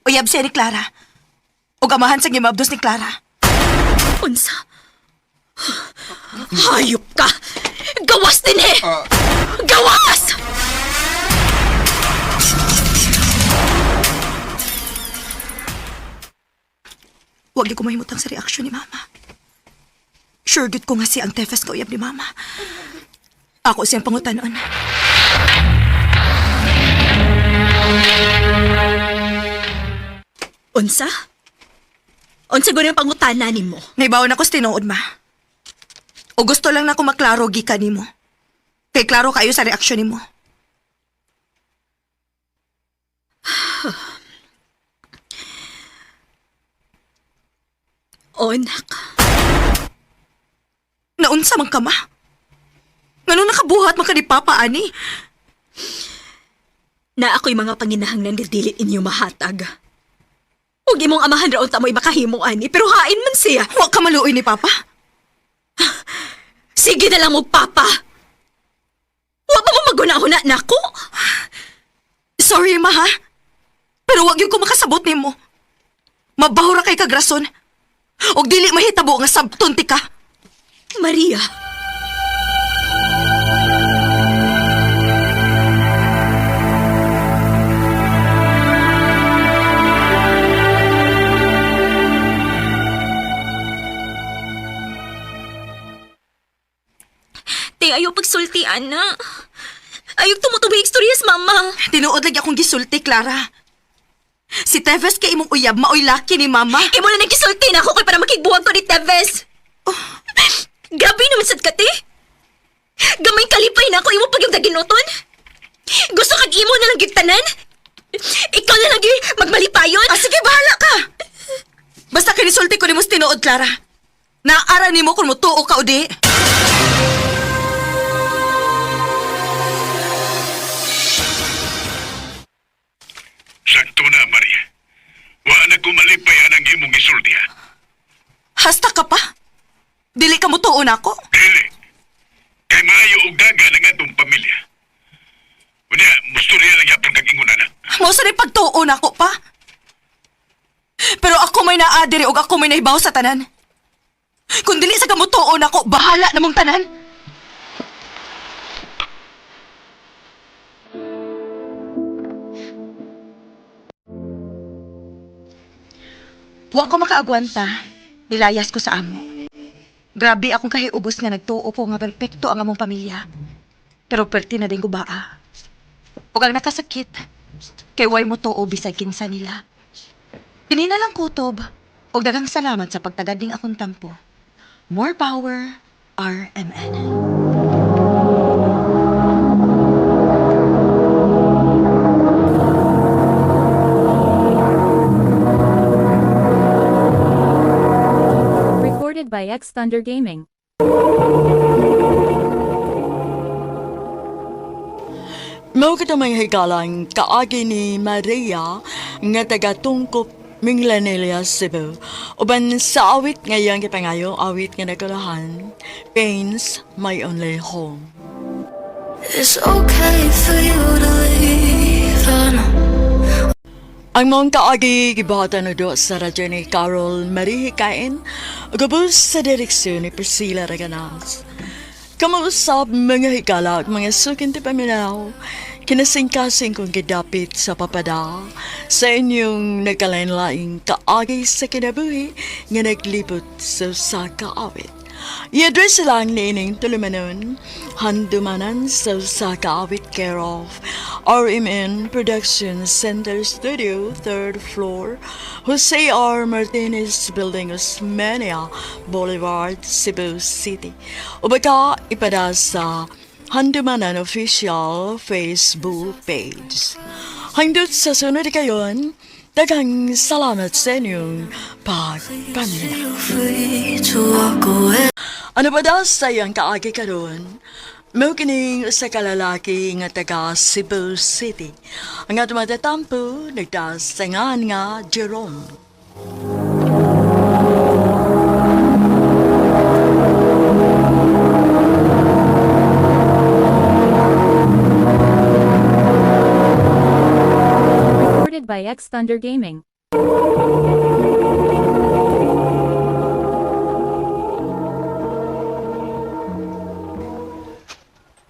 Uyab siya ni Clara. O gamahan sa gimabdos ni Clara. Unsa? Hayop ka! Gawas din eh! Gawas! Huwag ko mahimutang sa reaksyon ni mama. Sure good ko nga siya ang Teves ka uyab ni mama. Ako siyang pangutanon. Unsa? Unsa gano'y pangutana ni mo? Naibaw na ko sa tinuod, ma. O gusto lang na ko maklaro gikan ni mo. Kay klaro kayo sa reaksyon ni mo. Oo, nak. Naunsa man ka, ma? Ngano nakabuhat man ka ni Papa, ani? Na ako'y mga panginahanglan nga dili inyo mahatag. Huwag imong amahan raon ta mo'y makahimong ani, pero hain man siya. Wa ka maluoy ni Papa? Sige na lang mo, Papa. Wa pa mo maguna-huna na ako. Sorry, ma, ha? Pero wag yung ko makasabot ni mo. Mabahura kay kagrason. Og dili mahitabo nga sabtunti ka. Maria. Ayaw pagsultian na. Ayaw tumutubig istoryas, mama. Tinuod lagi akong gisulti, Clara. Si Teves kay imong uyab, maoy laki ni Mama. Imo na nagkisulti na ako kay para makigbuwag ko ni Teves. Grabe naman sad ka, te. Gamay kalipay na ako imo pag yung daginuton. Gusto kag imo na lang gigtanan? Ikaw na lang magmalipayon? Sige, bahala ka. Basta kinisulti ko ni mo tinuod, Clara. Naara ni mo kung mutuo ka o di. Sakto na, Maria. Wa na kumalipay ang imong isulti, ha? Hasta ka pa? Dili ka mutuo na ako? Dili. Kay maayo og daga ng atong pamilya. Unya, musturya lang yapon kag ingon na. Mo sa rin pagtuo na ako pa? Pero ako may naadiri og ako may nahibaw sa tanan. Kung dili sa kamutuo na ako, bahala namong tanan. Wa ko makaagwanta. Nilayas ko sa amo. Grabe akong kahiubos nga nagtuo ko nga perpekto ang among pamilya. Pero perti na din ko baa. Huwag ang nakasakit. Kay way mo tuo bisag kinsa nila. Pinina lang kutob. Huwag dagang salamat sa pagtagading akong tampo. More power, RMN. Recorded by X Thunder Gaming. Mao kita may higalang kaagi ni Maria nga taga Tungkop, Minglanilla, Cebu. Uban sa awit ngayang kipangayo, awit nga nagkalahan, Pains, My Only Home. It's okay for you to leave. Ang mong kaagi gibahatan na do sa radyo ni Carol Marie Hikain, gabos sa direksyon ni Priscilla Raganas. Kamuusap mga higala at mga sukin ti paminaw, kinasingkasing kong gidapit sa papada sa inyong nagkalain-laing kaagi sa kinabuhi nga naglibot sa kaawit. I-address lang ni ining tulumanon, handumanan sa kaawit care of RMN Production Center Studio, 3rd floor, Jose R. Martinez Building, Osmeña Boulevard, Cebu City. O baka ipada sa Handumanan Official Facebook page. Hangdut sa sunod kayon, daghang salamat sa inyong pagpaminaw. Ano ba daw sa iyang kaagi karon? Mao kining usa ka lalaki nga taga Cebu City. Ang ato matatampo nagdasangan nga Jerome. Recorded by X Thunder Gaming.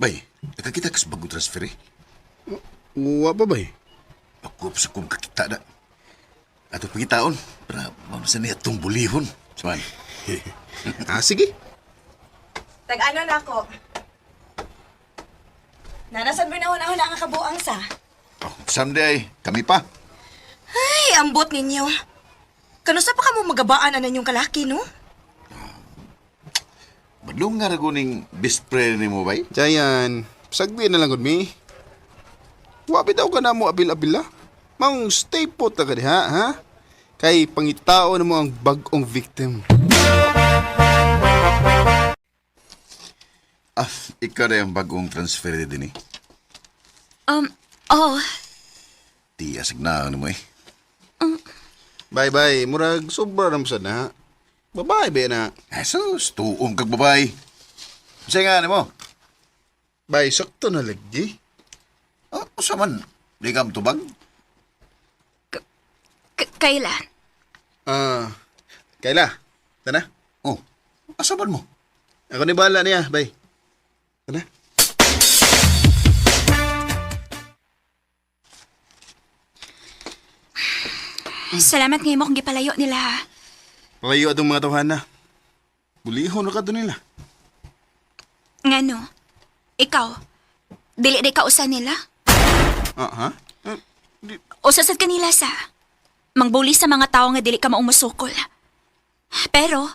Bay, nakakita ka sa bagong transfer, eh? Wa pa bay? Ako sa kong kakita na. Ato pagkitaon, para mamasa niya itong bulihon. Saman. Sige. Tag-ano na ako? Nanasan mo na una nga kabuang sa? Oh, someday, kami pa. Ay, ambot ninyo. Kanusa pa ka mo magabaan na ninyong kalaki, no? Badlong nga raguning best friend ni mo, bay? Jayan, sagdi na lang gud mi. Wa bitaw ka na mo abil-abila. Mang stay put ka diha, ha? Kay pangitao na mo ang bag-ong victim. Ikaw na yung bagong transfer din eh. Oh, Di asignahan mo eh. Bye-bye. Murag sobra naman sa na. Babae ba na? Sus, tuong kag babay. Kasi nga mo. Bye, sakto na lagi. Usa man, di ka matubag? kailan? Kayla. Tana. Oh, asaban mo? Ako ni bahala niya. Bye. Tana. Salamat ngayon mo kung gipalayo nila. Palayo atong mga tawhan na. Bulihon na ka doon nila. Ngano? Ikaw? Dili di ka usa nila? Ha? Usasad ka nila sa mangbuli sa mga tao nga dili ka maumusukol. Pero,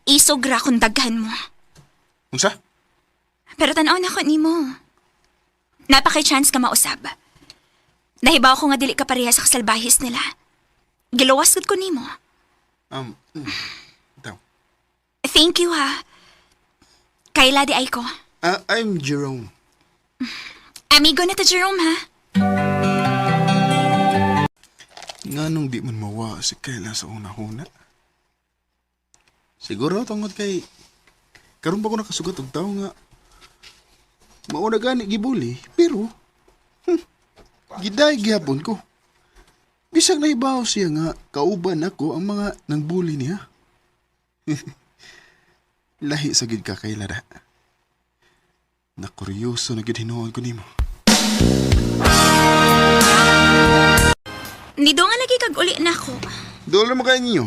isog ra kung daghan mo. Unsa? Pero tanaw na ko ni mo. Napaka-chance ka mausab. Nahibaw ko nga dili ka pareha sa kasalbahis nila. Gilawas gud ko nimo. Daw. Thank you ha. Kayla di ay ko. I'm Jerome. Amigo na ta Jerome ha. Nga nung di man mawa si Kayla sa una-una. Siguro tungod kay karon pa ko nakasugat og tao nga mauna gani gibuli pero giday gihapon ko. Bisag naibaw siya nga kauban ako ang mga nangbuli niya. Lahi sa gid ka Kayla da. Nakuryoso na gid hinuon ko nimo. Nido nga lagi kag uli na ako. Dolo mo kay ninyo.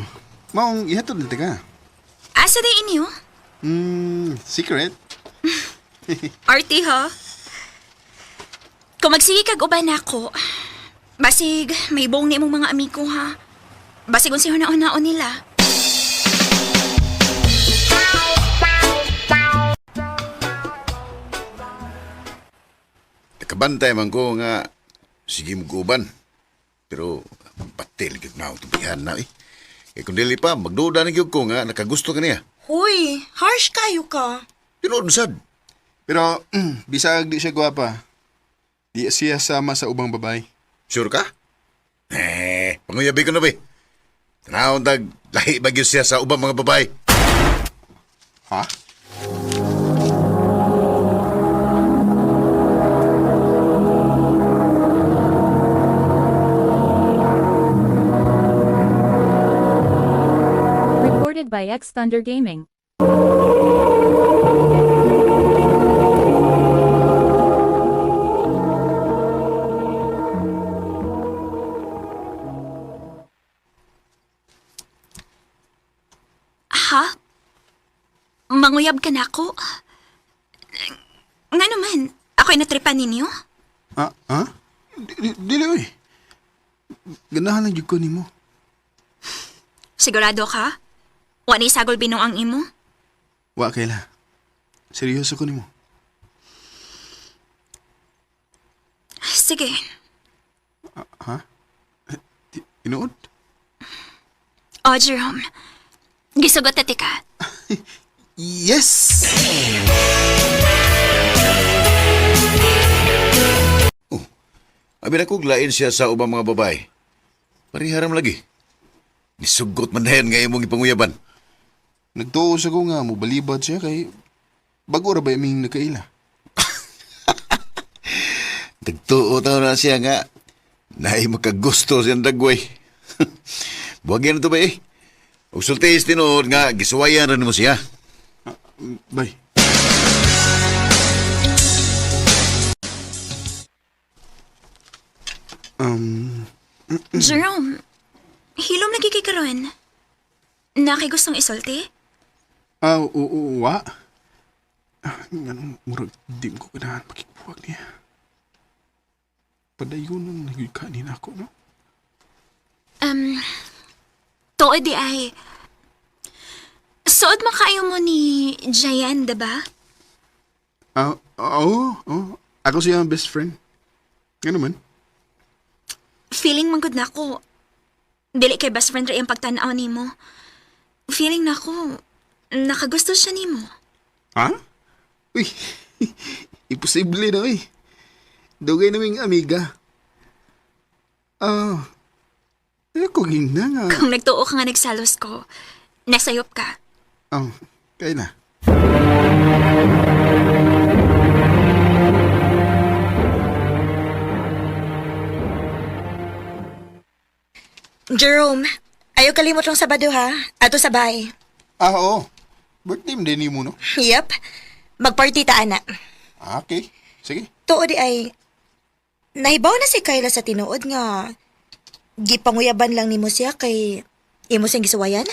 Maong ihatod na ka. Asa day inyo? Secret? Arty ha? Kung magsige kag uban ako, basig may buong ni mong mga amigo ha. Basig kung siya naon nila. Nakabantay man ko nga sige mo guban. Pero batil gyud na tubihan na eh. Eh kung dili pa magduda na gyud ko nga nakagusto ka niya. Hoy, harsh kayo ka. Tinuod sad. Pero bisag di siya gwapa. Di siya sama sa ubang babae. Sure ka? Panguyabi ko na ba? Tanawon tag lahi ba gyud siya sa ubang mga babae? Ha? Recorded by X Thunder Gaming. Ha? Manguyab ka na ako? Nga naman, ako'y natripan ninyo? Ha? Dili oy. Ganahan lang jud ko nimo. Sigurado ka? Wa ni sagol binong ang imo? Wa Kayla. Seryoso ko nimo. Sige. Ha? Tinuod? O, Jerome. Gisugot na tika. Yes! Abi na kog lain siya sa ubang mga babae. Pariharam lagi. Nisugot man dayon nga imong ipanguyaban. Nagtuo sa ko nga mo balibad siya kay bago ra ba iming nakaila. Nagtuo taon na siya nga naay makagusto siyang dagway. Buwagyan na to ba eh. Ug sultis tinuod nga gisuwayan rin mo siya. Bye. Jerome, hilom lagi kay karon. Nakay gustong isulti? Wa. Ganun, murag di mo ko ganahan pakikuwag niya. Padayon ang naging kanin ako, no? Tuod di ay. Suod mo kayo mo ni Jayan, diba? Oo. Ako siya ang best friend. Nga naman. Feeling man gud na ako. Dili kay best friend ra yung pagtanaw nimo. Feeling na ako, nakagusto siya nimo. Ha? Uy, imposible na eh. Dugay naming amiga. Ako gina nga. Kung nagtuo ka nga nagsalos ko, nasayop ka. Kaya na. Jerome, ayaw kalimot ng Sabado ha. Ato sabay. Oo. Birthday mo din mo, no? Yep. Magparty ta, ana. Okay. Sige. Tuod ay, nahibaw na si Kayla sa tinuod nga, gipanguyaban lang ni mo siya kay imo siyang gisuwayan?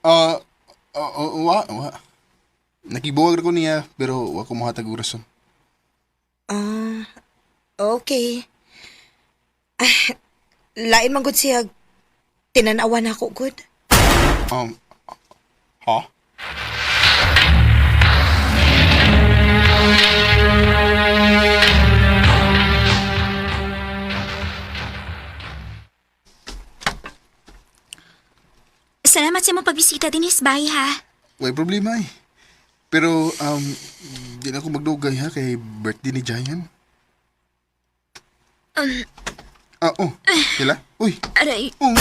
Wa. Nakibuwag ko niya, pero wa ko mahatag orason. Okay. Lain man gud siya, tinanawan ako good. Ha? Salamat sa mong pagbisita din is bahay ha. May problema eh. Pero, di na ako magdugay ha, kay birthday ni Jayan. Kila? Uy. Aray, Oh.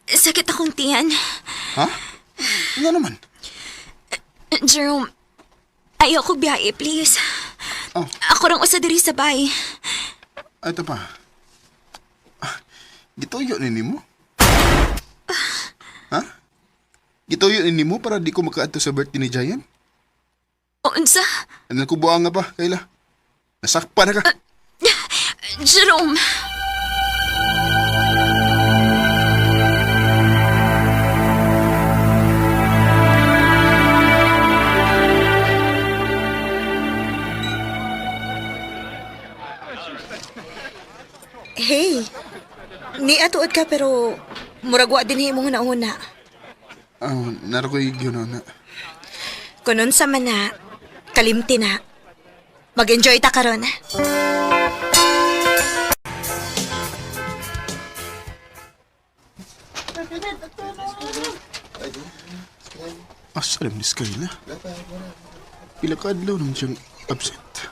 sakit akong tiyan. Ha? Nga naman. Jerome, ayaw ko biyahe, please. Ako rang usa diri sa bahay. Ito pa. Gituyo ni mo? Ha? Gituyo ni mo para di ko makaadto sa birthday ni Jayan? Unsa? Ano ko buang nga ba, Kayla? Nasakpa na ka. Jerome! Hey, ni atuod ka pero muragwa din himong una-una. Naro ko yun na. Kunon sa man na, kalimti na. Mag-enjoy ta karon. Asalam ni Skyla. Pila ka adlaw naman siyang absent.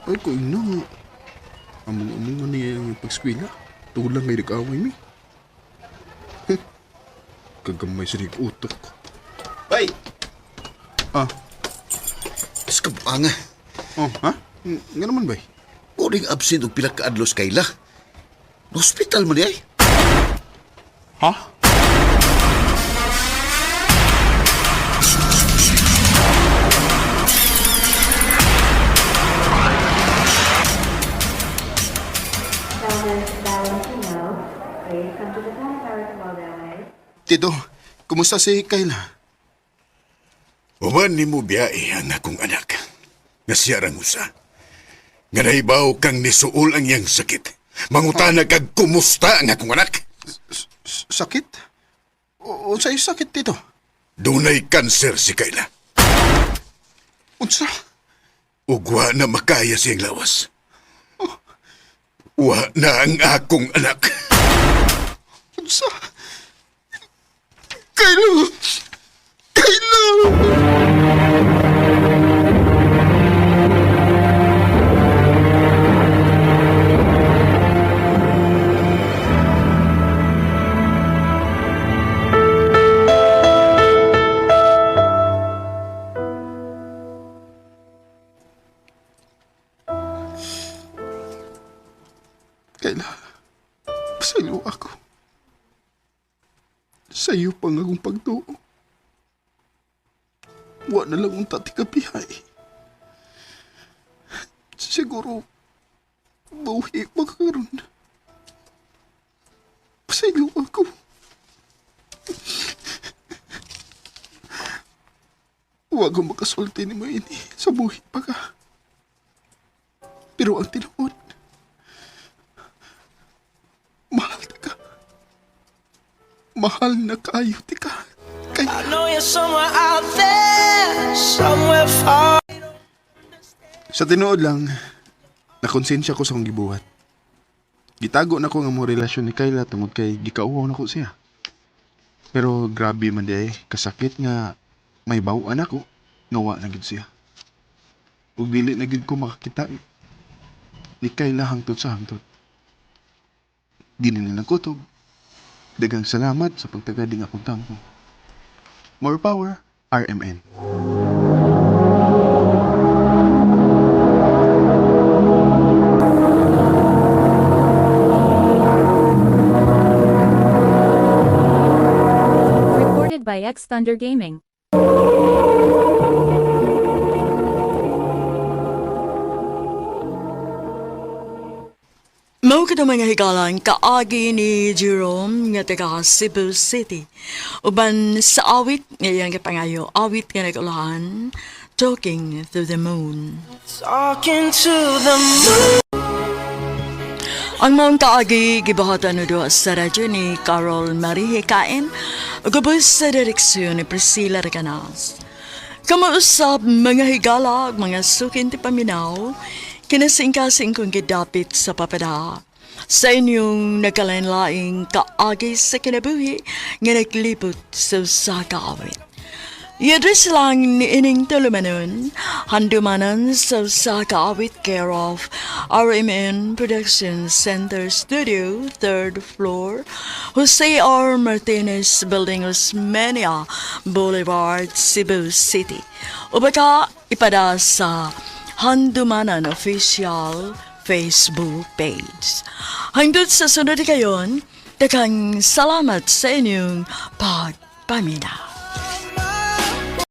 Ay ko ino. Among niya yung pagskwila. Tungod lang kayo nag-away mi. Kagamay sa utok. Bay! Mas kabanga. Ha? Nga naman ba? Kuring absent o pila ka adlos Kayla. Hospital mo di ay. Ha? Tito, kumusta si Kayla? Uman ni mo biyahe ang akong anak. Nga siya rang usa. Nga nahibaw kang nisuol ang iyang sakit. Mangutana kag kumusta ang akong anak. Sakit? O sa'yo sakit, Tito? Dunay kanser si Kayla. Unsa? Ugwa na makaya siyang lawas. Wa na ang akong anak. Unsa? Kayla! Kayla! Kayla, pasaylo ako. Sa iyo pang akong pagtuo. Wa na lang ang tati kapihay. Siguro, mauhi magkaroon. Pasaylo ako. Huwag ang makasulti ni mo ini sa buhay pa ka. Pero ang tinuod, mahal na ka. Mahal na kayo, tika. I know you're somewhere out there, somewhere far. Sa tinuod lang, nakonsensya ko sa akong gibuhat. Gitago na ko nga mo relasyon ni Kayla tungod kay gikauwaw na ko siya. Pero grabe man di kasakit nga may bawaan ako. Ngawa na gid siya. Ug dili na gid ko makakita. Di kayla hangtod sa hangtod. Di na nakutob. Dagang salamat sa pagtagading akong tampo. More power, RMN. Recorded by X Thunder Gaming. Mao ka mga higalan kaagi ni Jerome nga taga Cebu City. Uban sa awit ngayang kapangayo, awit nga nagulahan, Talking to the Moon. Talking to the moon. Ang mga kaagi gibahatan do sa radyo ni Carol Marie Hikain, gubos sa direksyon ni Priscilla Reganas. Kamuusap mga higala, mga sukin ti paminaw, kinasing-kasing kong gidapit sa papada. Sa inyong nagkalain-laing kaagi sa kinabuhi nga naglipot sa kaawit. I-address lang ni ining tulumanon, handumanan sa kaawit care of RMN Production Center Studio, 3rd floor, Jose R. Martinez Building, Osmeña Boulevard, Cebu City. O baka ipada sa Handumanan Official Facebook page. Hangtod sa sunod kayon, daghang salamat sa inyong pagpaminaw.